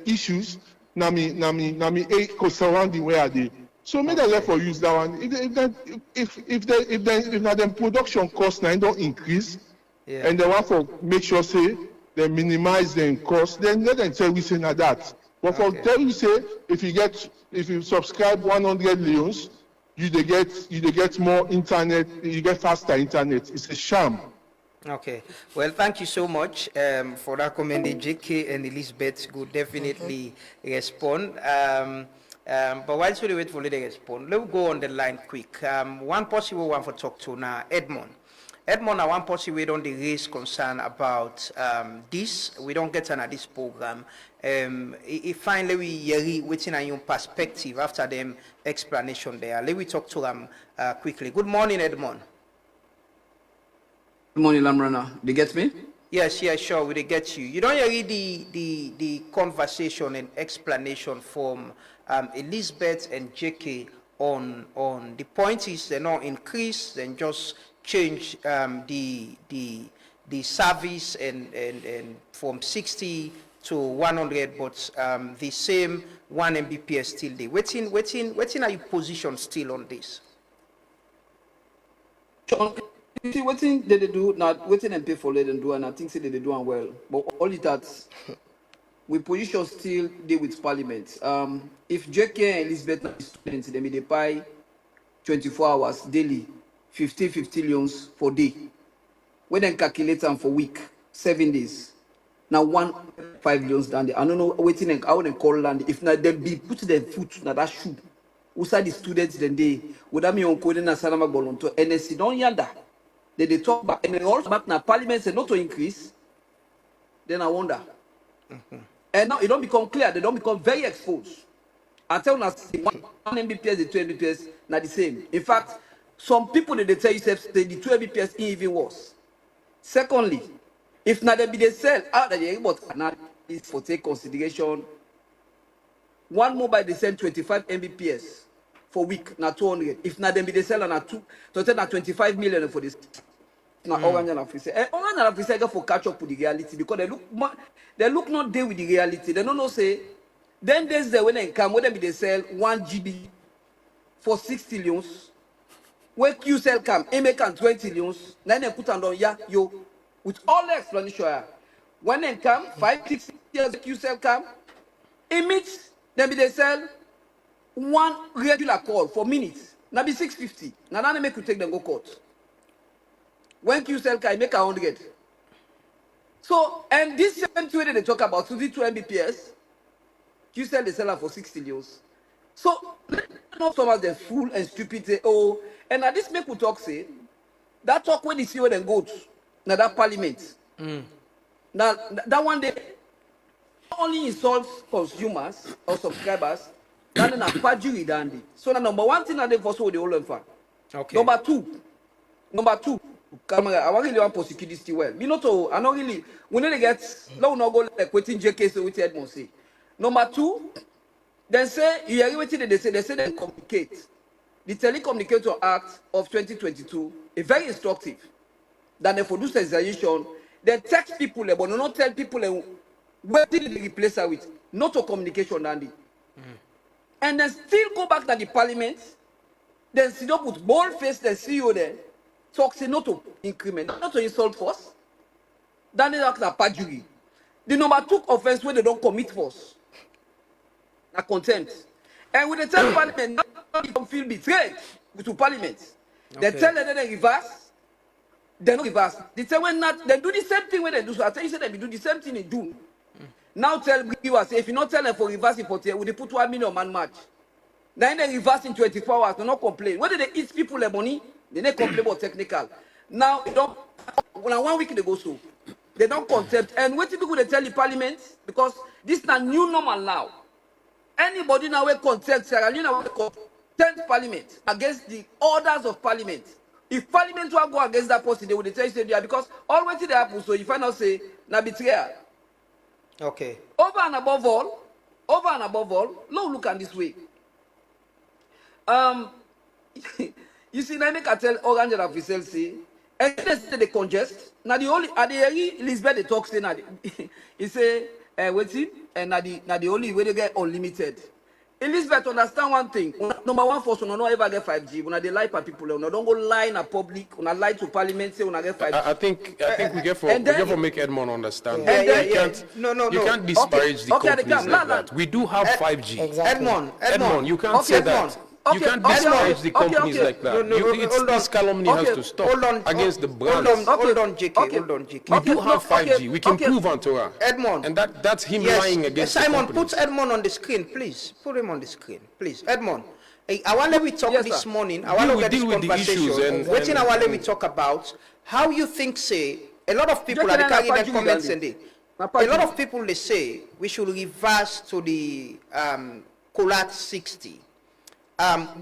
issues. Nami 8 could surrounding where they. So maybe they for use that one. If the production cost now don't increase, and they want to make sure say they minimize the cost, then let them tell we say not that. But for tell you say if you subscribe 100 leons, you get more internet, you get faster internet. It's a sham. Okay. Well, thank you so much for that comment. JK and Elizabeth could definitely respond. But whilst we wait for the respond, let's go on the line quick. One possible one for talk to now, Edmond. Edmond, one possible we don't raise concern about this. We don't get on this program. If finally we hear waiting on your perspective after them explanation there. Let me talk to them quickly. Good morning, Edmond. Good morning, Lamrana. Do you get me? Yes, sure. We get you. You don't hear the conversation and explanation from Elizabeth and JK on the point is they not increase, then just change the service and from 60 to 100, but the same 1 Mbps still there. Waiting are you position still on this? You see, what thing they do, not waiting and pay for let them do, and I think say they do well. But all it that we position still deal with Parliament. If JK and Elizabeth are students, they may they buy 24 hours daily, 50 loans for day. When they calculate them for week, 7 days. Now 5 loans down there. I don't know waiting and I wouldn't call land. If not they be put their foot na that shoe. Outside the students then they would have me on coding na salama bolonto NSC don't yanda. They talk back and they also back na parliament say not to increase. Then I wonder. And now it don't become clear, they don't become very exposed. Until now, 1 Mbps, the 2 Mbps, not the same. In fact, some people they tell you the 2 Mbps even worse. Secondly, if not they be they sell out that they but analysis for take consideration, one mobile they sell 25 Mbps for week, not 200. If not they be they sell on 25 million for this. Now Orange and Africa. And Orange and Africa go for catch up with the reality because they look not there with the reality. They don't know say. Then there's the when they come, when they sell 1 GB for 60 loans. When QCell come, they make 20 loans. Then they put on yo with all the explanation. When they come, 5-6 years QCell come, it meets then they sell 1 regular call for minutes. Now be 650. Now they make you take them go court. When QCell can make 100. So, and this same way that they talk about 2 Mbps, QCell they sell her for 60 loans. So, not so much they're fool and stupid say, oh, and now this make we talk say, that talk when they see where they go to, now that parliament. Now, that one day, not only insults consumers or subscribers, that is a perjury dandy. So, the number one thing that they also the whole for. Okay. Number two, I really want to prosecute this thing well. Me not to, I not really, we need to get, now we not go like waiting JK so we Edmond say. Number 2, then say, you are waiting, they say they communicate. The Telecommunicator Act of 2022 is very instructive. That they produce sensation, they text people, but not tell people where did they replace her with, not to communication, Andy. And then still go back to the parliament, then sit up with bold face, the CEO there. Talk say not to increment, not to insult force. Then they act a perjury. The number 2 offense where they don't commit force. Na contempt. And when they tell parliament, now they don't feel betrayed to parliament. They tell them they reverse, they don't reverse. They tell when not, they do the same thing when they do. So I tell you say they do the same thing in June. Now tell viewers, if you not tell them for reverse report here, would they put 1 million man match? Then they reverse in 24 hours, do not complain. Whether they eat people their money, they don't complain about technical. Now, they don't, when 1 week they go so, they don't contempt. And what people they tell the parliament, because this is a new normal now. Anybody now will contempt, Sarah Lina will contempt parliament against the orders of parliament. If parliament will go against that person, they will tell you, because all what they happen, so you find out say, na betrayal. Okay. Over and above all, look at this way. You see, now make I tell Orange and Official say, and they say they congest. Now the only at the Elizabeth they talk say now he say waiting and now the only way they get unlimited. Elizabeth understand one thing. Number one first, we not ever get 5G. When they lie for people, we don't go lie in a public. When lie to parliament, say we get 5G. I think we get for make Edmond understand. You can't disparage the companies like that. We do have 5G. Exactly. Edmond, you can't say that. You can't disparage the companies like that. This calumny has to stop against the brands. Hold on, JK. We do have 5G. We can prove on Torah. Edmond. And that's him lying against Simon, the put Edmond on the screen, please. Put him on the screen, please. Edmond. I want to talk this morning. I want to get this conversation. Waiting, I want to talk about how you think, say, a lot of people are carrying their comments and a lot of people, they say, we should reverse to the Colat 60.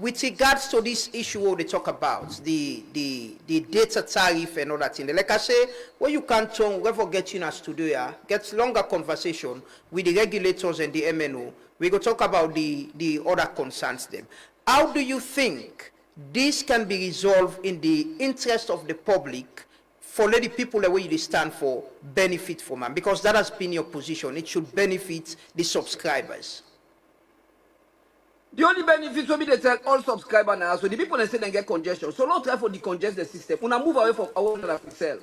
With regards to this issue what they talk about, the data tariff and all that thing, like I say, when you can't turn, we get in a studio here, get longer conversation with the regulators and the MNO, we go talk about the other concerns them. How do you think this can be resolved in the interest of the public for the people the way you stand for benefit from them? Because that has been your position. It should benefit the subscribers. The only benefit will be they tell all subscribers now. So the people they say they get congestion. So don't try for decongest the system. When I move away from our own sell.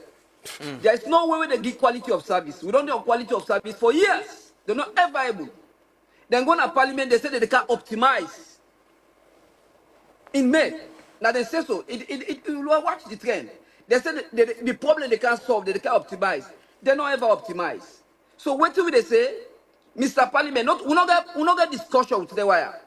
There is no way they give quality of service. We don't do quality of service for years. They're not ever able. Then go to parliament, they say that they can optimize. In May, Now they say so. It will watch the trend. They say the problem they can't solve, they can't optimize. They don't ever optimize. So what do they say? Mr. Parliament, we not get discussion with the wire.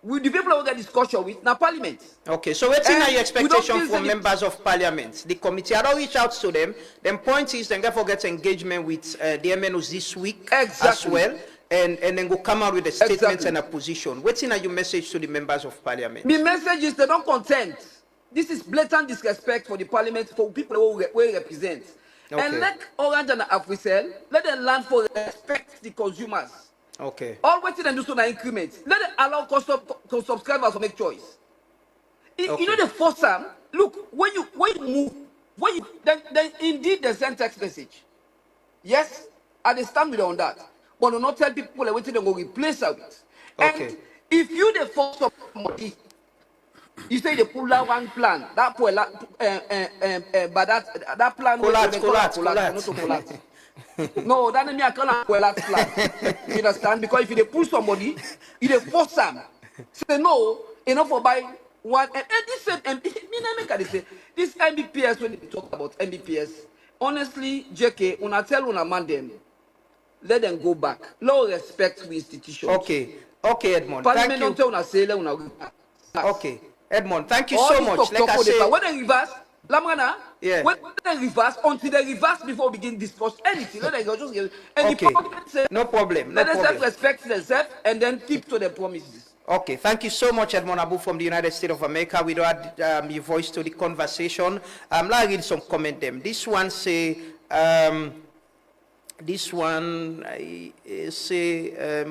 With the people who get discussion with now Parliament. Okay, so what's your expectation from members of Parliament? The committee, I don't reach out to them. The point is, then therefore get engagement with the MNOs this week as well, and then go come out with a statement and a position. What's your message to the members of Parliament? The message is they don't content. This is blatant disrespect for the Parliament, for people who we represent. Okay. And let Orange and Africell, let them learn for respect the consumers. Okay. All what they do so na increment. Let them allow subscribers to make choice. Okay. You know the first time, look, when you move, then indeed they send text message. Yes, I stand with on that. But do not tell people that they go replace it with. Okay. And if you the force of money, you say they pull out one plan, that but that plan collapse. No, that means I can't collapse plan. You understand? Because if you pull somebody, you they force them. Say no, enough for buy one. And this this MBPS, when they talk about MBPS, honestly, JK, when I tell una man them, let them go back. Low respect to institutions. Okay, Edmond. Parliament don't tell una say let una go back. Okay. Edmond, thank you so much. Like I say, when they reverse, Lamana, yeah. When they reverse, until they reverse before we begin discuss anything, let them go just and okay. The Parliament say, no problem. Let them respect themselves and then keep to their promises. Okay, thank you so much, Edmond Abu from the United States of America. We do add your voice to the conversation. Let me read some comment them. This one say,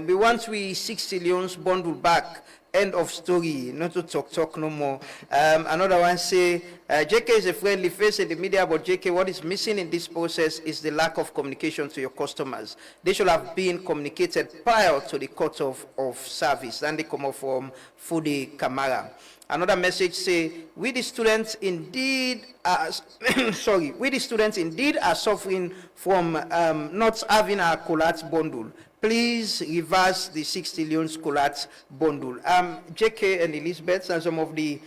we want 6 trillions bundled back. End of story, not to talk no more. Another one say, JK is a friendly face in the media, but JK, what is missing in this process is the lack of communication to your customers. They should have been communicated prior to the cut of service. And they come up from Fudi Kamara. Another message say, we the students indeed are, suffering from not having a collapse bundle. Please reverse the 6 trillion collapse bundle. JK and Elizabeth and some of the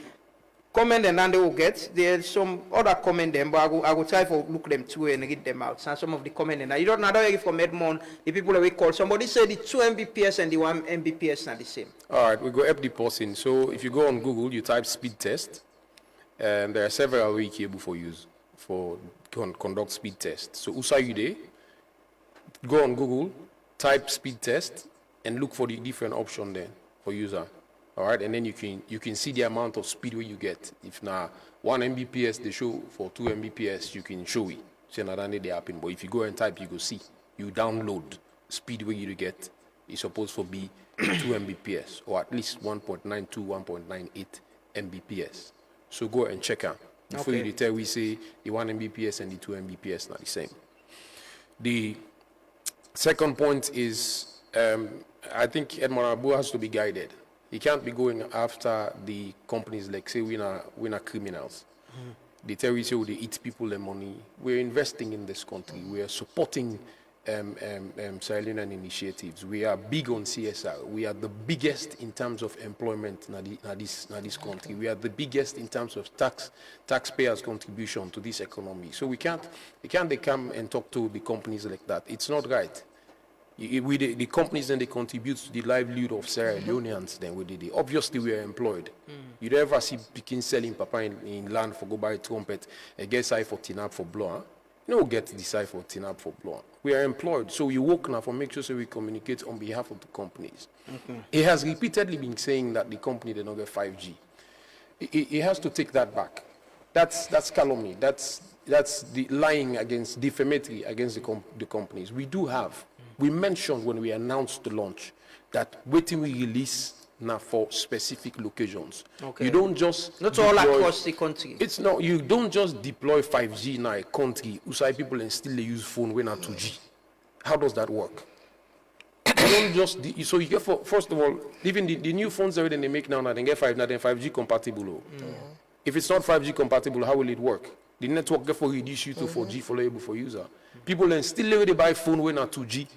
comment and they will get. There's some other comment them, but I will try to look them through and read them out. And some of the comment and you don't know hear from Edmond, the people that we call. Somebody said the 2 Mbps and the 1 Mbps are the same. All right, we go up the posting. So if you go on Google, you type speed test, and there are several ways able for use for conduct speed test. So Usayude, go on Google, type speed test, and look for the different option there for user. All right, and then you can see the amount of speed where you get. If now 1 Mbps they show for 2 Mbps, you can show it. So not only they happen, but if you go and type, you go see. You download speed where you get. It's supposed to be 2 Mbps or at least 1.92, 1.98 Mbps. So go and check out. Before you tell we say the 1 Mbps and the 2 Mbps not the same. The second point is, I think Edmond Abu has to be guided. He can't be going after the companies like, say, we are criminals. They tell you, say, they eat people their money. We're investing in this country. We are supporting Sierra Leonean initiatives. We are big on CSR. We are the biggest in terms of employment in this country. We are the biggest in terms of taxpayers' contribution to this economy. So they can't come and talk to the companies like that. It's not right. The companies then they contribute to the livelihood of Sierra Leoneans. Then obviously we are employed. You don't ever see Pekin selling papa in land for go buy trumpet and get side for tinap for blow. You don't get the side for tinap for blow. We are employed, so we work now for make sure so we communicate on behalf of the companies. He has repeatedly been saying that the company did not get 5G. He has to take that back. That's calumny. That's the lying against, defamatory against the companies. We do have. We mentioned when we announced the launch that waiting we release now for specific locations. You don't just not all across the country. It's not. You don't just deploy 5G in a country. Usai people and still they use phone when not 2G. How does that work? You don't just so you get first of all, even the new phones that they make now, they get 5G compatible. If it's not 5G compatible, how will it work? The network get for reduce you to 4G for able for user. People then still they buy phone when not 2G.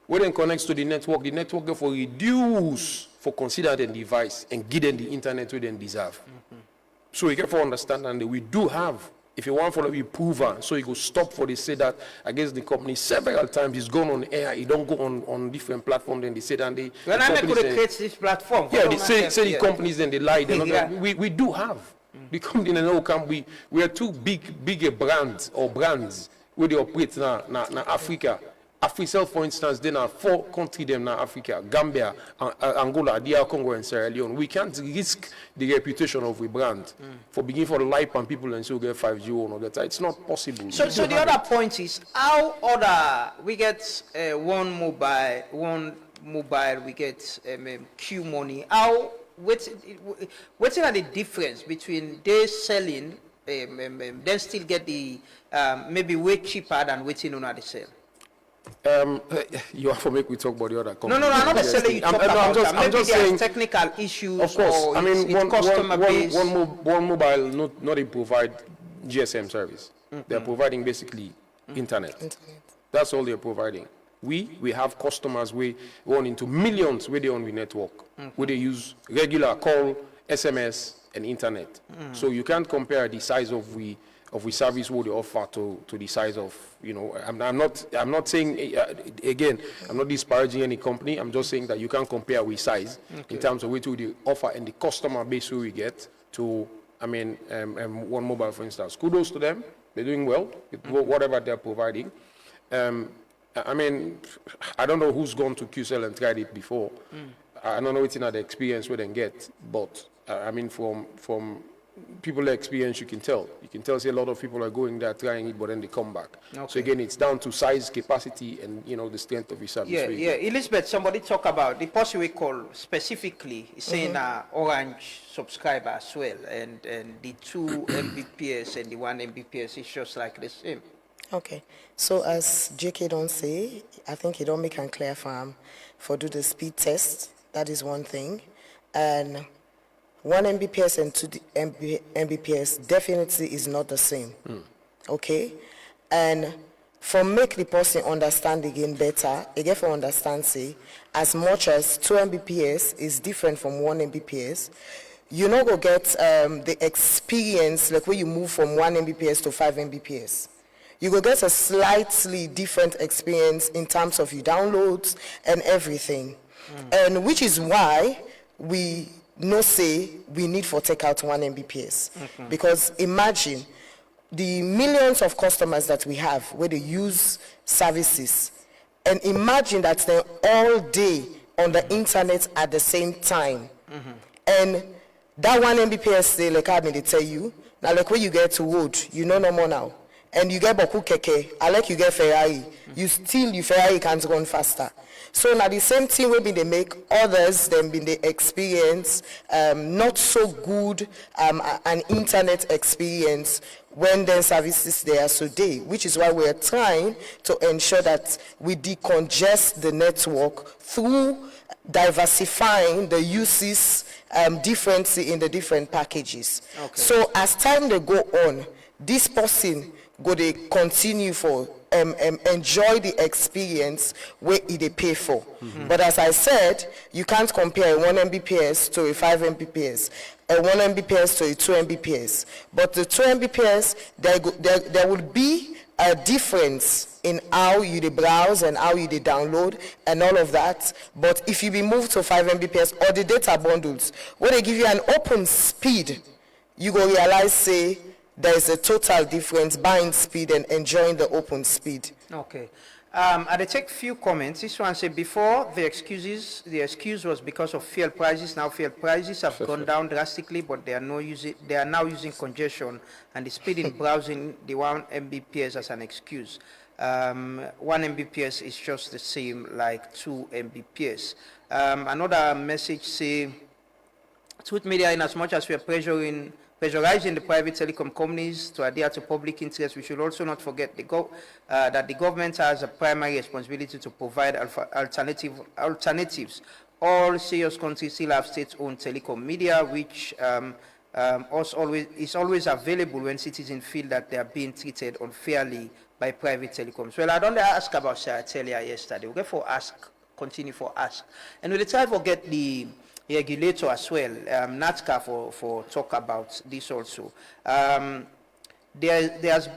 When it connects to the network get for reduce for consider the device and give them the internet where they deserve. So you get for understanding that we do have, if you want for the prover, so you go stop for they say that against the company several times. It's gone on air, it don't go on different platforms. Then they say that when I could create this platform. Yeah, they say the companies then they lie. We do have the company in the camp. We are two bigger brands where they operate now Africa. Africell, for instance, there are 4 countries in Africa: Gambia, Angola, DR Congo, and Sierra Leone. We can't risk the reputation of a brand for beginning for the life and people and so get 5G on all that. It's not possible. So the other point is how we get one mobile, we get Q money. What's the difference between they selling, then still get the maybe way cheaper than waiting on the sale? You have to make we talk about the other company. No, not necessarily. I'm just saying technical issues. Of course, or I mean one mobile not they provide GSM service. They're providing basically internet. That's all they're providing. We have customers we run into millions where they on the network, where they use regular call, SMS, and internet. So you can't compare the size of we service what they offer to the size of, I'm not saying again, I'm not disparaging any company. I'm just saying that you can't compare with size in terms of what they offer and the customer base we get to. One mobile, for instance. Kudos to them. They're doing well with whatever they're providing. I don't know who's gone to QCell and tried it before. I don't know what's in the experience we then get, but from people experience, you can tell. Say a lot of people are going there trying it, but then they come back. Okay. So again, it's down to size, capacity, and the strength of your service. Yeah. Elizabeth, somebody talk about the person we call specifically saying Orange subscriber as well, and the 2 Mbps and the 1 Mbps is just like the same. Okay, so as JK don't say, I think he don't make it clear for do the speed test. That is one thing, and 1 Mbps and 2 Mbps definitely is not the same. Okay, and for make the person understand again better, again for understand say, as much as 2 Mbps is different from 1 Mbps, you not go get the experience like when you move from 1 Mbps to 5 Mbps. You will get a slightly different experience in terms of your downloads and everything. And which is why we say we need for take out 1 Mbps. Because imagine the millions of customers that we have where they use services, and imagine that they're all day on the internet at the same time. And that 1 Mbps, say, like I mean, they tell you, now like when you get to road, no more now. And you get Boku Keke, I like you get Ferrari. Your Ferrari can't run faster. So now the same thing will be they make others, then be the experience, not so good an internet experience when the services there so day, which is why we're trying to ensure that we decongest the network through diversifying the uses differently in the different packages. Okay. So as time they go on, this person go they continue for enjoy the experience where they pay for. But as I said, you can't compare 1 Mbps to a 5 Mbps, a 1 Mbps to a 2 Mbps. But the 2 Mbps, there will be a difference in how you browse and how you download and all of that. But if you be moved to 5 Mbps or the data bundles, where they give you an open speed, you go realize, say, there is a total difference buying speed and enjoying the open speed. Okay. I take few comments. This one said before the excuse was because of fuel prices. Now fuel prices have gone down drastically, but they are now using congestion and the speed in browsing the 1 Mbps as an excuse. 1 Mbps is just the same like 2 Mbps. Another message say, Truth Media, in as much as we are pressurizing the private telecom companies to adhere to public interest, we should also not forget that the government has a primary responsibility to provide alternatives. All serious countries still have state-owned telecom media, which is always available when citizens feel that they are being treated unfairly by private telecoms. Well, I don't ask about Saratelia yesterday. We'll get for ask, continue for ask. And we'll try to get the regulator as well, NATCA for talk about this also. There has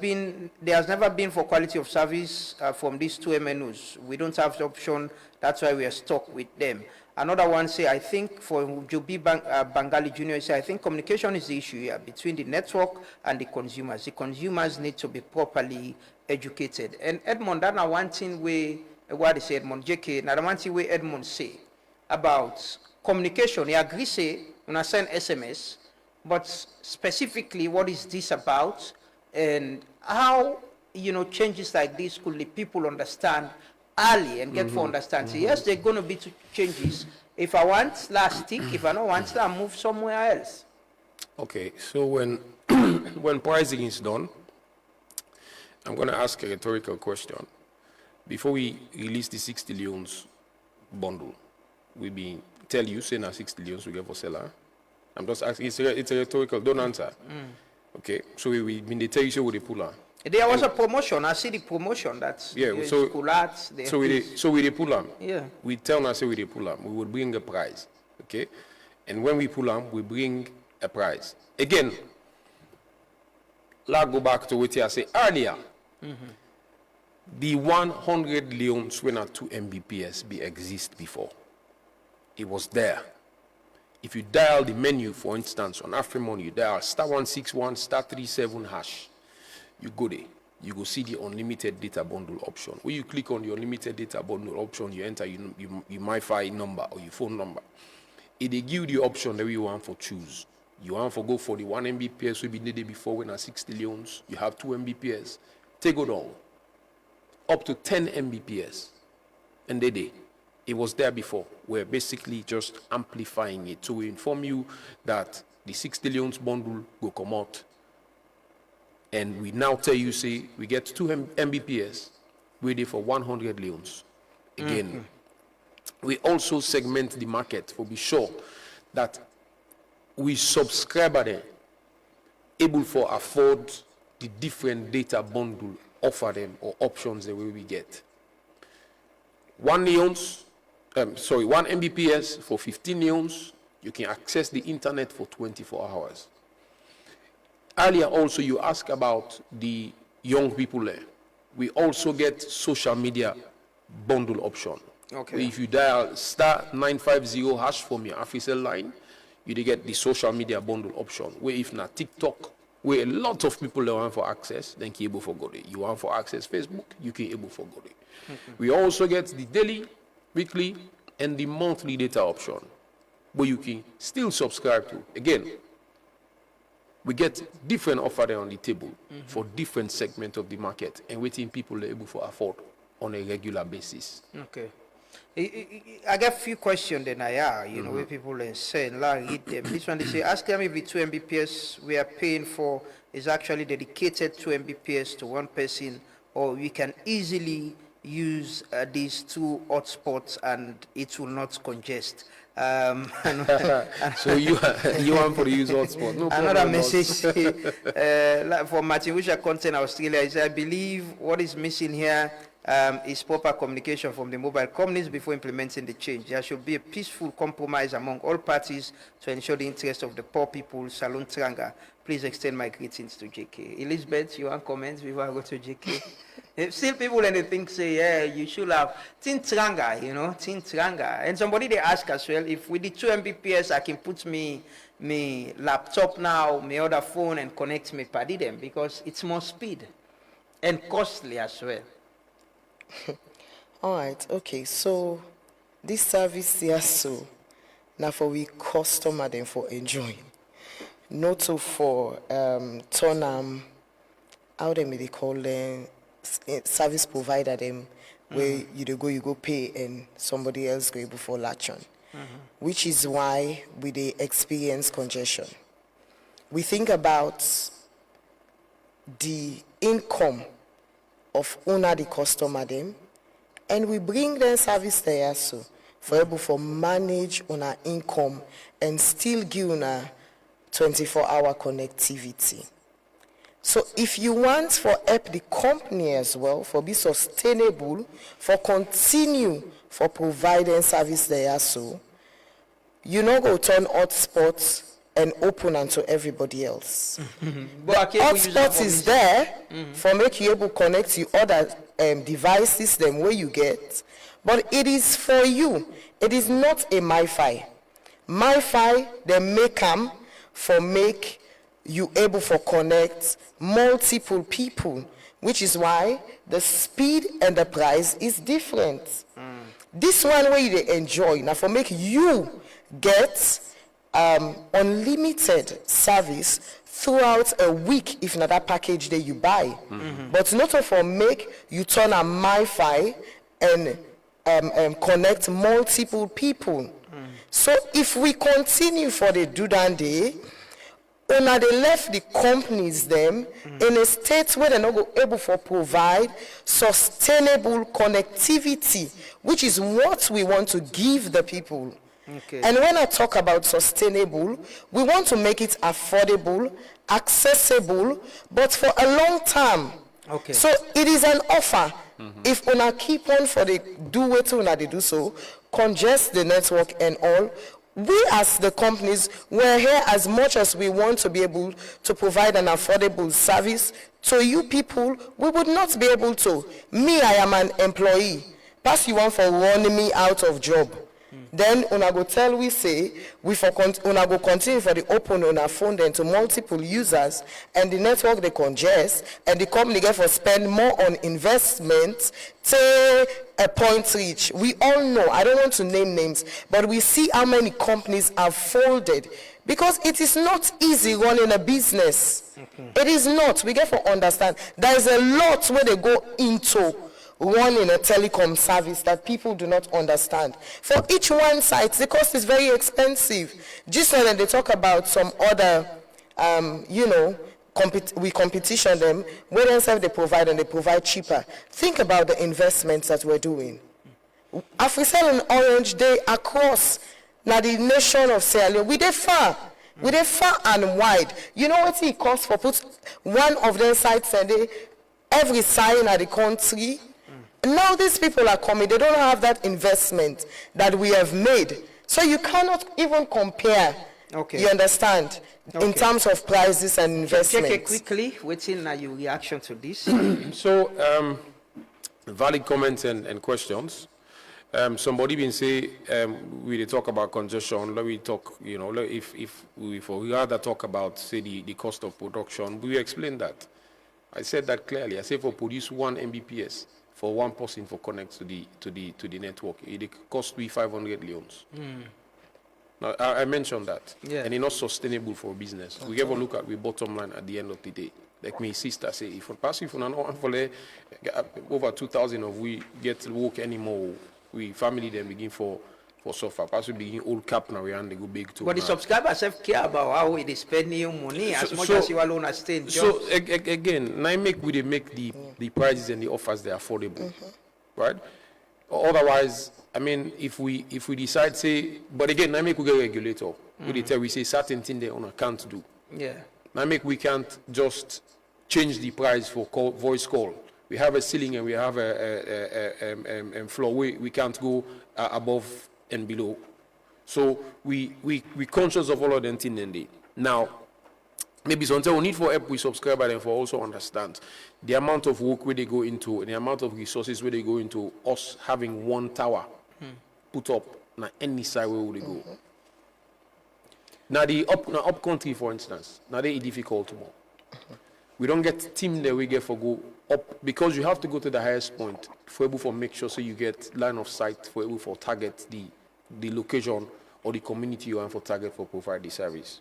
never been for quality of service from these two MNOs. We don't have the option. That's why we are stuck with them. Another one say, I think for Jobi Bangali Junior, say, I think communication is the issue here between the network and the consumers. The consumers need to be properly educated. And Edmond, that's one thing what they say, Edmond JK, now one thing where Edmond say about communication. He agree say, when I send SMS, but specifically what is this about and how, changes like this could the people understand early and get for understand. So yes, there are going to be changes. If I want, last stick. If I don't want, I move somewhere else. Okay, so when when pricing is done, I'm going to ask a rhetorical question. Before we release the 60 leons bundle, we be tell you, say now 60 leons we get for seller. I'm just asking, it's a rhetorical, don't answer. Okay, so we they tell you so with the puller. There was a promotion. I see the promotion. That's school arts. So we the pull them. Yeah. We tell now say we the pull them. We would bring a prize. Okay, and when we pull them, we bring a prize. Again, let's go back to what I said earlier. The 100 leons when at 2 Mbps exist before. It was there. If you dial the menu, for instance, on AfriMoney, you dial *161 *37 hash. You go there. You go see the unlimited data bundle option. When you click on the unlimited data bundle option, you enter your MiFi number or your phone number. It will give you the option that you want for choose. You want to go for the 1 Mbps we did it before when at 60 leons. You have 2 Mbps. Take it all. Up to 10 Mbps. And it was there before. We're basically just amplifying it to inform you that the 60 leons bundle will come out. And we now tell you, say, we get 2 Mbps, we're there for 100 leons. Again, we also segment the market for be sure that we subscriber there able for afford the different data bundle offer them or options the way we get. 1 Mbps for 15 leons, you can access the internet for 24 hours. Earlier also you asked about the young people there. We also get social media bundle option. Okay. If you dial *950 hash from your AfriCell line, you get the social media bundle option. Where if not TikTok, where a lot of people want for access, then you able for go there. You want for access Facebook, you can able for go there. We also get the daily, weekly, and the monthly data option, where you can still subscribe to. Again, we get different offer there on the table for different segment of the market and waiting people are able to afford on a regular basis. Okay. I get a few questions then where people are saying, read them. This one they say, ask them if the 2 Mbps we are paying for is actually dedicated 2 Mbps to one person, or we can easily use these 2 hotspots and it will not congest. So you want for the use hotspot? No problem. Another message for Martin Wisha Content Australia is, I believe what is missing here is proper communication from the mobile companies before implementing the change. There should be a peaceful compromise among all parties to ensure the interest of the poor people. Salon Tranga. Please extend my greetings to JK. Elizabeth, you want comments before I go to JK? Still people and they think say, yeah, you should have Tin Tranga, Tin Tranga. And somebody they ask as well, if with the 2 Mbps I can put me laptop now, my other phone and connect me paddy them, because it's more speed and costly as well. All right, okay, so this service here, so now for we customer them for enjoying, not so for turn how they call them, service provider them, where you go pay and somebody else go able for latch on, which is why we they experience congestion. We think about the income of owner the customer them, and we bring them service there so for able for manage on our income and still give una 24-hour connectivity. So if you want for help the company as well for be sustainable, for continue for providing service there so you know go turn hotspots and open unto everybody else. But Hotspot is there for make you able to connect to other devices them where you get, but it is for you. It is not a MiFi. MiFi they make them for make you able for connect multiple people, which is why the speed and the price is different. This one where you enjoy now for make you get unlimited service throughout a week if not that package that you buy. But not for make you turn a MiFi and connect multiple people. So if we continue for the do that day, una they left the companies them in a state where they're not able to provide sustainable connectivity, which is what we want to give the people. Okay. And when I talk about sustainable, we want to make it affordable, accessible, but for a long time. Okay. So it is an offer. If una keep on for the do what una they do so, congest the network and all, we as the companies, we're here as much as we want to be able to provide an affordable service to you people. We would not be able to. Me, I am an employee. Pass you want for running me out of job. Then una go tell we say we for una go continue for the open on our phone then to multiple users and the network they congest and the company get for spend more on investment till a point reach. We all know, I don't want to name names, but we see how many companies have folded because it is not easy running a business. It is not. We get for understand. There is a lot where they go into running a telecom service that people do not understand. For each one site, the cost is very expensive. Just when they talk about some other, we competition them, where themselves they provide and they provide cheaper. Think about the investments that we're doing. Africell and Orange, they across now the nation of Sierra Leone, we they far and wide. You know what it costs for put one of their sites and they every sign at the country. Now these people are coming, they don't have that investment that we have made. So you cannot even compare, you understand, in terms of prices and investments. Check it quickly, waiting now your reaction to this. So, valid comments and questions. Somebody been say, we talk about congestion, let me talk, if we rather talk about, say, the cost of production, we explain that. I said that clearly. I say for produce 1 Mbps for one person for connect to the network, it cost me 500 leons. Now I mentioned that, and it's not sustainable for business. We have a look at the bottom line at the end of the day. Like my sister say, if we pass if over 2,000 of we get to work anymore, we family then begin for suffer. Pass we begin old cap now and they go big too. But the subscribers have care about how they spend your money as much as you alone are staying. So again, now make the prices and the offers they are affordable, right? Otherwise, I mean, if we decide say, but again, I make we get a regulator. We say certain thing they can't do. Yeah. Now make we can't just change the price for voice call. We have a ceiling and we have a floor. We can't go above and below. So we conscious of all of them things. Now, maybe sometimes we need for help with subscribers and for also understand the amount of work where they go into and the amount of resources where they go into us having one tower put up on any side where they go. Now the up country, for instance, now they difficult more. We don't get team that we get for go up because you have to go to the highest point for able to make sure so you get line of sight for able for target the location or the community you want for target for provide the service.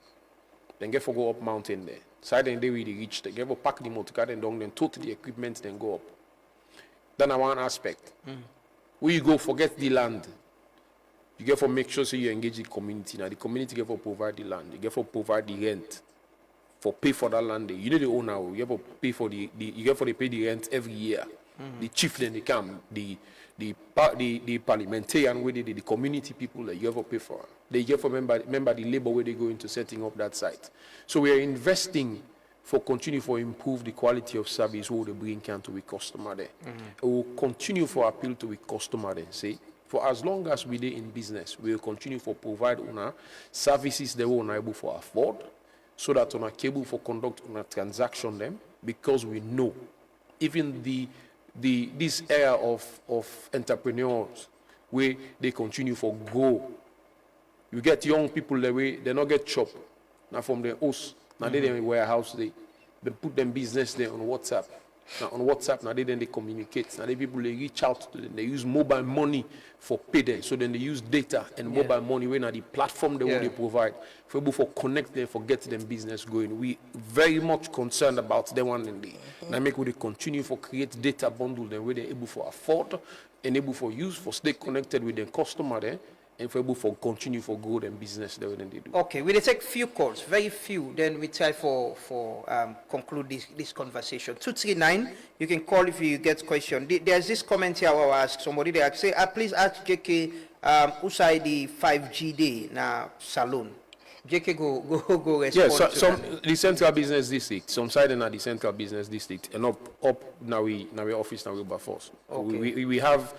Then get for go up mountain there. Side and they really reach they get for pack the motor car and down then total the equipment then go up. Then one aspect. Where you go forget the land. You get for make sure so you engage the community. Now the community get for provide the land. You get for provide the rent. For pay for that land, you know the owner. You have to pay for you get for pay the rent every year. The chief then they come, the parliamentarian where the community people that you have to pay for. They get for remember the labor where they go into setting up that site. So we are investing for continue for improve the quality of service who they bring can to the customer there. We will continue for appeal to the customer then say For as long as we dey in business, we will continue for provide una services that we are able for afford, so that una able for conduct una transaction them, because we know even this era of entrepreneurs where they continue for grow. You get young people the way they not get chop now from the host. Now they in warehouse they put them business there on WhatsApp. Now on WhatsApp now they communicate. Now the people they reach out to them. They use mobile money for pay them. So then they use data and mobile money when the platform they provide for able for connect them, for get them business going. We very much concerned about them one and day. Now make we continue for create data bundle them where they're able for afford and able for use for stay connected with the customer there. And for able for continue for grow them business there when they do. Okay, we'll take few calls, very few. Then we try for conclude this conversation. 239, you can call if you get question. There's this comment here I will ask somebody. They say, please ask JK outside the 5G day na salon. JK go respond. Yes, so, some the central business district, some side in the central business district, and up now we office now we by force. Okay. We have.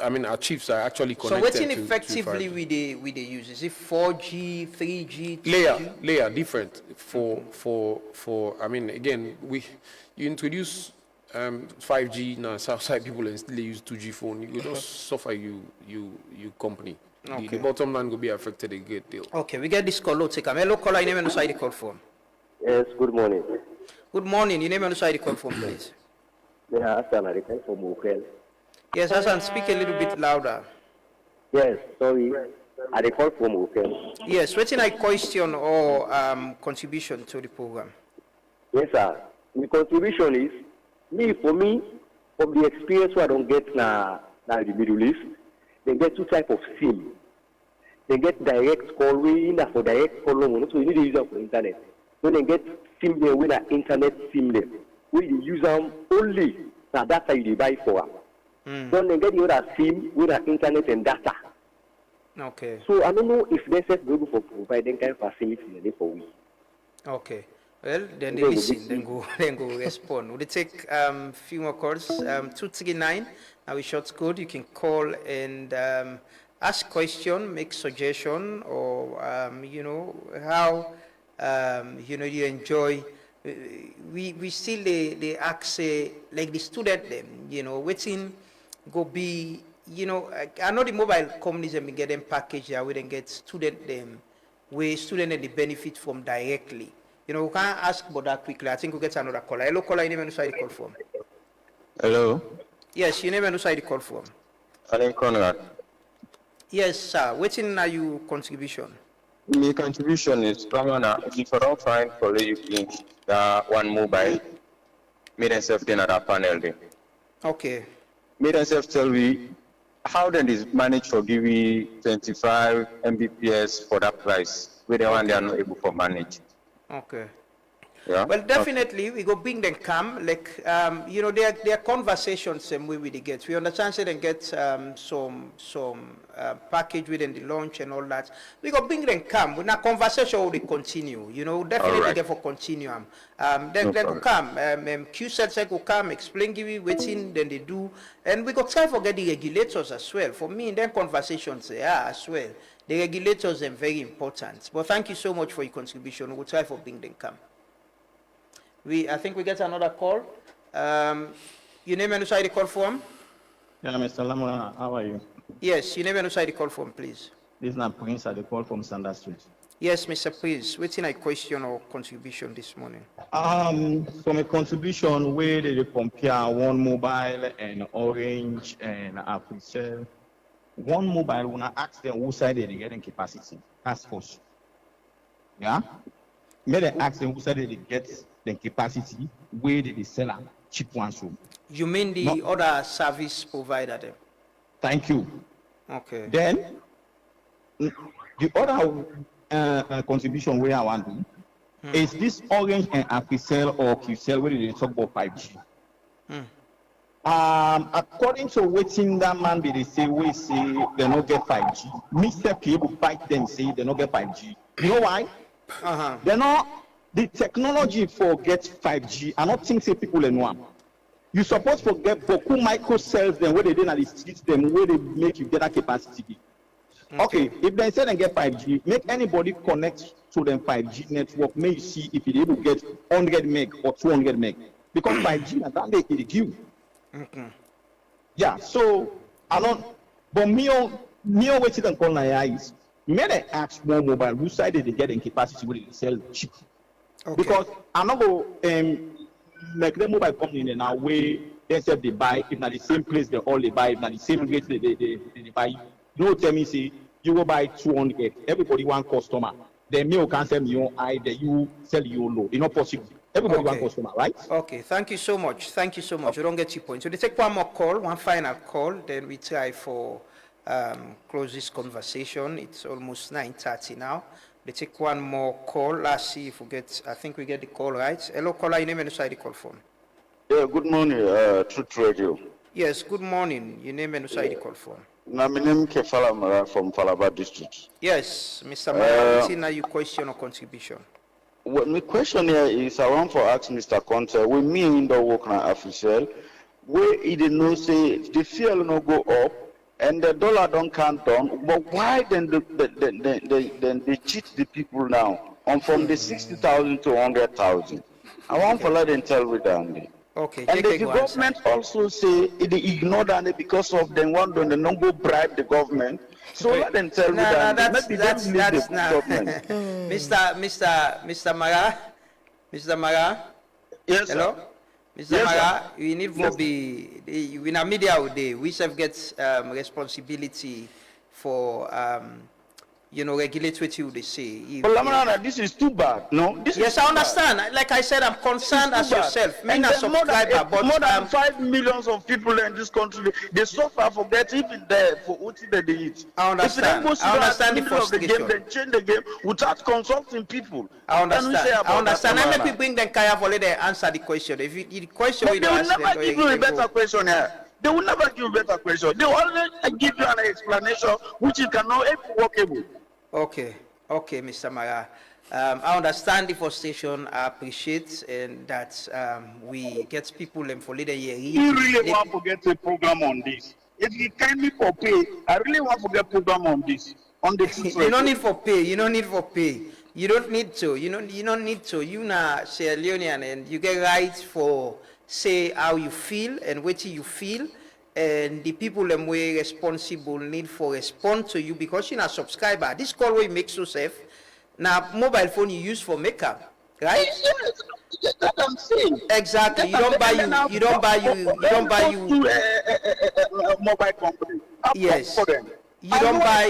I mean, our chiefs are actually connected. So, what's effectively we they use? Is it 4G, 3G, 2G? Layer different for. I mean, again, you introduce 5G now. Southside people and still use 2G phone. You just suffer you company. Okay. The bottom line will be affected a great deal. Okay, we get this call. Let's take a hello caller. Your name and side the call from. Yes, good morning. Good morning. Your name and side the call from, please. Yeah, Hassan, I call from Momoh. Yes, Hassan, speak a little bit louder. Yes, sorry. I call from Momoh. Yes, what's a question or contribution to the program? Yes, sir. The contribution is, for me, from the experience I don't get now the Middle East, they get two types of SIM. They get direct call, we in for direct call, so you need to use them for internet. When they get SIM there, we have internet SIM there. We use them only, now that's how you buy for them. Then they get the other SIM with the internet and data. Okay. So I don't know if they set able for providing kind of facility for we. Okay. Well, then they listen, then go respond. We'll take few more calls. 239. Now we short code. You can call and ask question, make suggestion, or how you enjoy. We still they ask like the student them, waiting go be I know the mobile companies have been getting package there we then get student them where student they benefit from directly. We can't ask about that quickly. I think we'll get another caller. Hello caller, your name and side the call from. Hello. Yes, your name and side the call from. I'm Conrad. Yes, sir. Waiting are you contribution? My contribution is if I don't find for you that one mobile, me themselves in another panel there. Okay. Me themselves tell me how then is managed for give me 25 Mbps for that price, where the one they are not able to manage. Okay. Yeah. Well, definitely we go bring them come like their conversations same way with the get. We understand say they get some package within the launch and all that. We go bring them come. When a conversation will continue. Definitely right. therefore continue. Then go come. QCell will come explain give you waiting. Then they do, and we go try to get the regulators as well. For me, in them conversations as well. The regulators are very important. But thank you so much for your contribution. We'll try for bring them come. I think we get another call. Your name and side the call form? Yeah, Mr. Lamona, how are you? Yes, your name and side the call form, please. This is not Prince at the call from Sanders Street. Yes, Mr. Prince. Waiting a question or contribution this morning. From a contribution where they compare one mobile and Orange and Africell. One mobile, when I ask them who side they getting capacity, task force. Yeah? May they ask them who side they get the capacity, where did they sell them cheap ones? You mean the other service provider then? Thank you. Okay. Then, the other contribution where I want to do is this Orange and Africell or QCell where they talk about 5G. According to waiting that man they say we say they don't get 5G. Mr. People fight them say they don't get 5G. You know why? They're not the technology for get 5G. I don't think say people know. You supposed to get boku micro cells then where they did at the streets them where they make you get that capacity. Okay, if they say they get 5G, make anybody connect to them 5G network, may you see if you're able to get 100 meg or 200 meg. Because 5G and that they give. Yeah, so I don't, but me waiting and call my eyes. May they ask more mobile, who side they get in capacity where they sell cheap. Because I know go like the mobile company in a way they say they buy, if not the same place they all they buy, if not the same rate they buy. You know, tell me say you go buy 200, everybody want customer. Then me can sell me on high, then you sell you low. It's not possible. Everybody want customer, right? Okay, thank you so much. Thank you so much. You don't get your point. So they take one more call, one final call, then we try for close this conversation. It's almost 9:30 now. They take one more call. Let's see if we get, I think we get the call right. Hello, caller, your name and inside the call phone. Yeah, good morning, Truth Radio. Yes, good morning. Your name and inside the call phone. My name is Kefala Mara from Falaba District. Yes, Mr. Mara, now your question or contribution? Well, my question here is I want to ask Mr. Conte, we me in the work now official, where he did not say the fuel no go up and the dollar don't count down, but why then they cheat the people now on from the 60,000 to 100,000? I want to let them tell me that. Okay. And the government also say they ignore that because of them want to not go bribe the government. So let them tell me that. That's government. Mr. Mara. Yes. Hello. Mr. Yes, Mara, we need to be in a media day. We have get responsibility for regulate what you they say. But Lamarana, this is too bad. No, yes, I understand. Like I said, I'm concerned as yourself. Me not subscriber, but more than 5 million of people in this country, they suffer for get even there for what they eat. I understand. I understand the frustration. They change the game without consulting people. I understand. I understand. And let me bring them Kaya for they answer the question. If you, the question they will never give you a better question here. They will never give you a better question. They will always give you an explanation which you cannot be workable. Okay, Mr. Mara. I understand the frustration. I appreciate and that we get people for later year. You really want to get a program on this? If you kindly for pay, I really want to get a program on this. On the you don't need for pay. You don't need for pay. You don't need to. You don't need to. You na Sierra Leonean and you get rights for say how you feel and what you feel. And the people them way responsible need for respond to you because you're not a subscriber. This call way makes you safe. Now mobile phone you use for makeup, right? Yes, that's what I'm saying. Exactly. You don't buy mobile company. Yes. You don't buy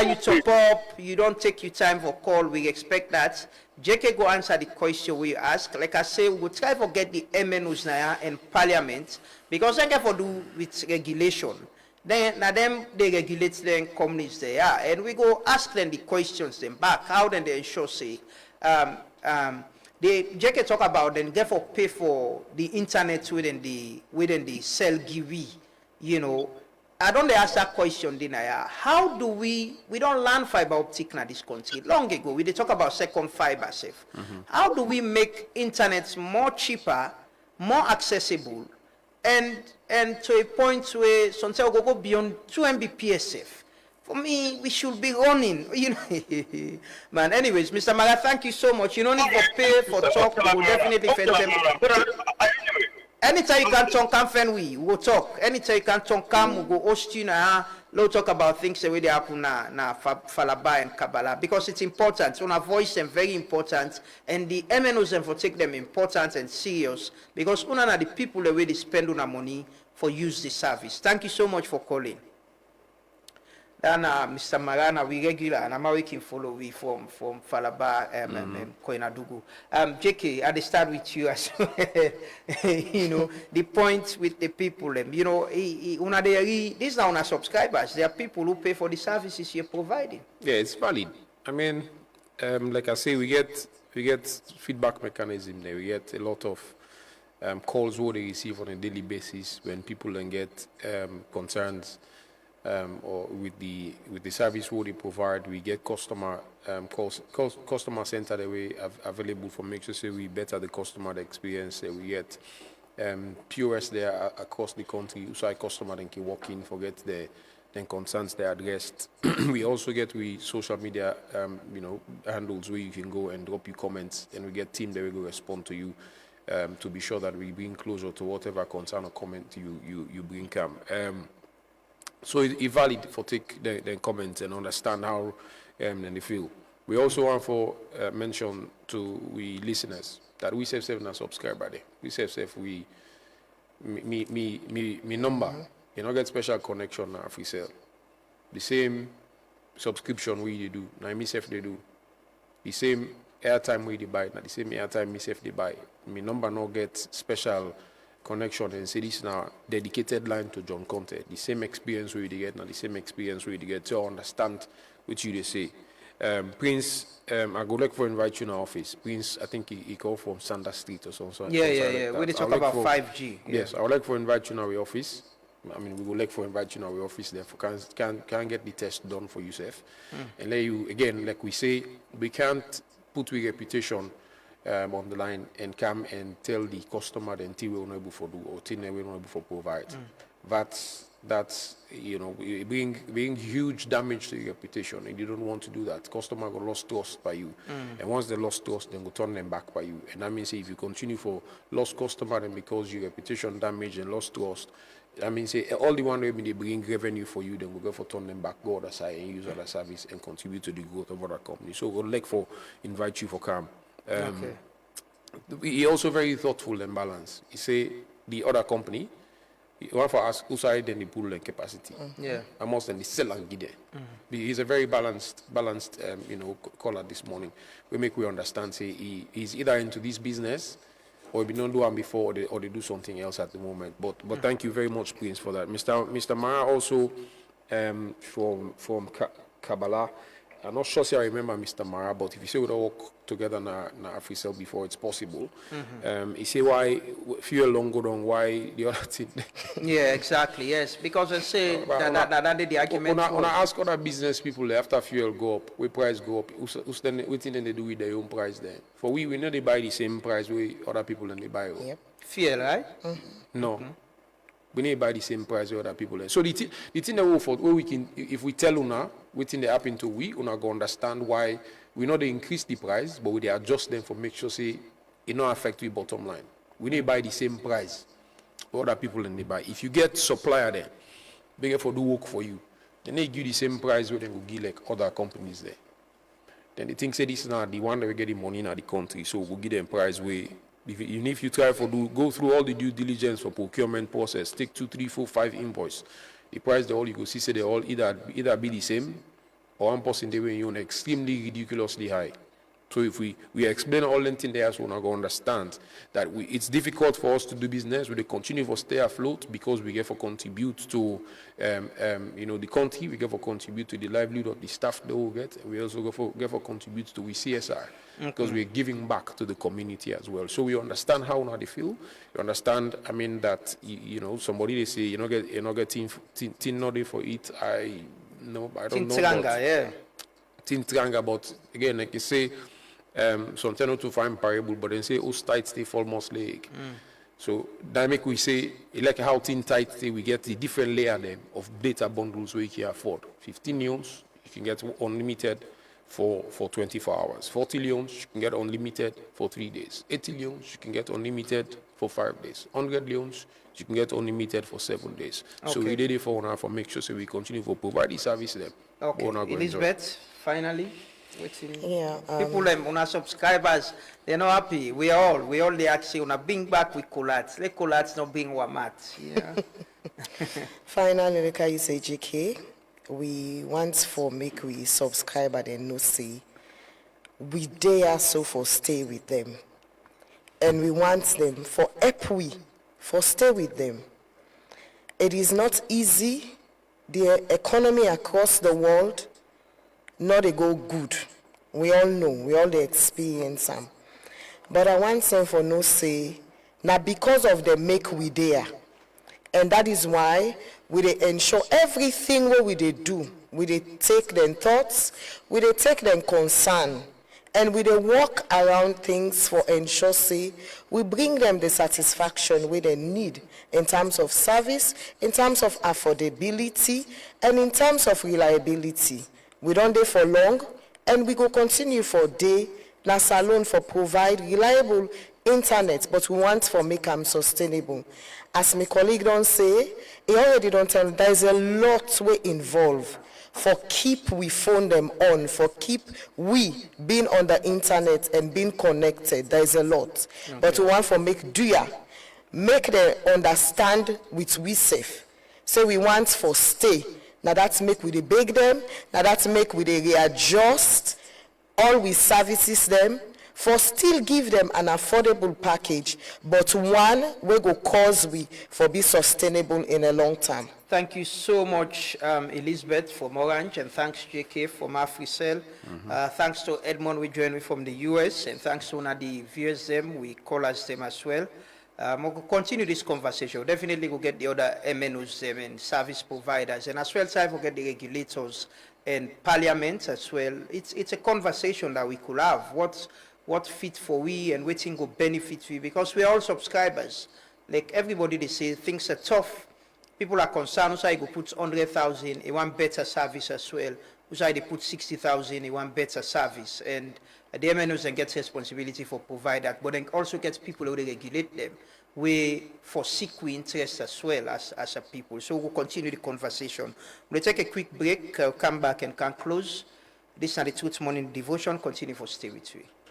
you top up, you don't take your time for call. We expect that. JK go answer the question we ask. Like I say, we will try to get the MNOs now in parliament because they for do with regulation. Then now them they regulate them companies they are, and we go ask them the questions them back. How then they ensure say they JK talk about then therefore pay for the internet within the cell give, I don't ask that question, Dinaya. How do we don't learn fiber optic in this country? Long ago, we did talk about second fiber safe. How do we make internet more cheaper, more accessible, and to a point where sometimes go beyond 2 Mbps safe? For me, we should be running, Man, anyways, Mr. Mara, thank you so much. You don't need to pay for talk. We'll definitely defend them. Anytime you can talk, we will talk. Anytime you can talk, we go host you now. We'll talk about things the way they happen na Falaba and Kabbalah because it's important. So our voice is very important, and the MNOs and for take them important and serious because una are the people the way they spend una money for use the service. Thank you so much for calling. Then Mr. Marana, we regular, and I'm working follow we from Falaba Koinadugu. JK, I start with you as well. The point with the people. These are our subscribers. They are people who pay for the services you're providing. Yeah, it's valid. I mean, like I say, we get feedback mechanism there. We get a lot of calls what they receive on a daily basis when people then get concerns. Or with the service what they provide, we get customer customer center that we have available for make sure we better the customer experience that we get. POS there across the country. So I customer then can walk in, forget the concerns they addressed. We also get social media, handles where you can go and drop your comments, and we get team that will respond to you to be sure that we bring closure to whatever concern or comment you bring. So it's valid for take the comments and understand how they feel. We also want for mention to we listeners that we save na subscriber there. We save me number. You know, get special connection now if we sell. The same subscription we do. Now myself they do. The same airtime we buy. Now the same airtime myself they buy. My number now get special connection and say this now dedicated line to John Conte. The same experience we get now. The same experience we get to understand what you they say. Prince, I go like for invite you in our office. Prince, I think he called from Sanders Street or something. Yeah. We talk about 5G. Yes, I would like for invite you in our office. I mean, we would like for invite you in our office there for can get the test done for yourself. And let you, again, like we say, we can't put your reputation on the line and come and tell the customer the thing we're not able to do or thing we're not able to provide. That's it bring huge damage to your reputation, and you don't want to do that. Customer got lost trust by you, and once they lost trust, then go turn them back by you. And that means if you continue for lost customer and because your reputation damaged and lost trust, I mean, say all the one way they bring revenue for you, then we go for turn them back, go other side and use other service and contribute to the growth of other companies. So we'd like for invite you for come. He also very thoughtful and balanced. He say the other company, he want for us who side then the pool and capacity. Almost then the sell and give there. He's a very balanced caller this morning. We understand say he's either into this business or he not do one before or they do something else at the moment. But thank you very much, Prince, for that. Mr. Mara also from Kabbalah. I'm not sure if I remember Mr. Mara, but if you say we don't work together na Africell before it's possible. He say why fuel long go down, why the other thing. Yeah, exactly. Yes, because I say that the argument. When I ask other business people after fuel go up, we price go up. Who's then what thing they do with their own price then? For we know they buy the same price way other people and they buy. Yep. Fuel, right? No. We need to buy the same price with other people. So the thing that we can, if we tell Una, within the happen to Una go understand why we know they increase the price, but we they adjust them for make sure say it not affect the bottom line. We need to buy the same price with other people and they buy. If you get supplier there, bigger for do work for you, then they give the same price where they will give like other companies there. Then they think say this is not the one that we get the money in the country, so we'll give them price where. If you try go through all the due diligence for procurement process, take 2, 3, 4, 5 invoice, the price they all you go see say they all either be the same or one person they will extremely ridiculously high. So if we explain all the things there, so we're not going to understand that it's difficult for us to do business. We continue to stay afloat because we get for contribute to the country, we get for contribute to the livelihood of the staff that we get, and we also get for contribute to the CSR. Because we're giving back to the community as well. So we understand how now they feel. You understand, I mean, that, somebody they say, you're not getting tin not for it. I don't know. Tin tranga, but again, like you say, sometimes not to find parable, but then say, tight stay for almost leg. So that make we say, like how tin tight stay, we get the different layer them of data bundles we can afford. 15 neons, you can get unlimited for 24 hours. 40 leons, you can get unlimited for 3 days. 80 leons, you can get unlimited for 5 days. 100 leons, you can get unlimited for 7 days. Okay. So we did it for now for make sure so we continue to provide the service to them. Okay, Elizabeth, finally. Yeah. People on our subscribers, they're not happy. We all they actually on a bring back with collats. Let collats not being what mat. Yeah. Finally, like I say, JK. We want for make we subscriber and no say we dare so for stay with them, and we want them for help we for stay with them. It is not easy. The economy across the world not a go good. We all know, we all experience them. But I want them for no say now because of the make we dare. And that is why we dey ensure everything what we dey do, we dey take them thoughts, we dey take them concern, And we dey work around things for ensure say we bring them the satisfaction we they need in terms of service, in terms of affordability, and in terms of reliability. We don't dey for long, and we go continue for day. Na salon for provide reliable internet, but we want for make them sustainable. As my colleague don't say, he already don't tell, there is a lot we involve for keep we phone them on, for keep we being on the internet and being connected. There is a lot. Okay. But we want for make them understand with we safe. So we want for stay. Now that's make we beg them. Now that's make we readjust all we services them, for still give them an affordable package, but one we go cause we for be sustainable in a long term. Thank you so much, Elizabeth from Orange, and thanks JK from Africell. Thanks to Edmond, we joined me from the US, and thanks to the viewers them, we call us them as well. We'll continue this conversation. We'll definitely go get the other MNOs them and service providers, and as well as we'll get the regulators and parliament as well. It's a conversation that we could have. What fit for we and what thing will benefit we, because we are all subscribers. Like everybody, they say things are tough. People are concerned. So I go put 100,000, they want better service as well. So they put 60,000, they want better service. And the MNOs then get responsibility for provide that, but then also get people who regulate them. We forsake we interest as well as a people. So we'll continue the conversation. We'll take a quick break, come back and can close. This is the Truth Morning Devotion. Continue for Stay With We.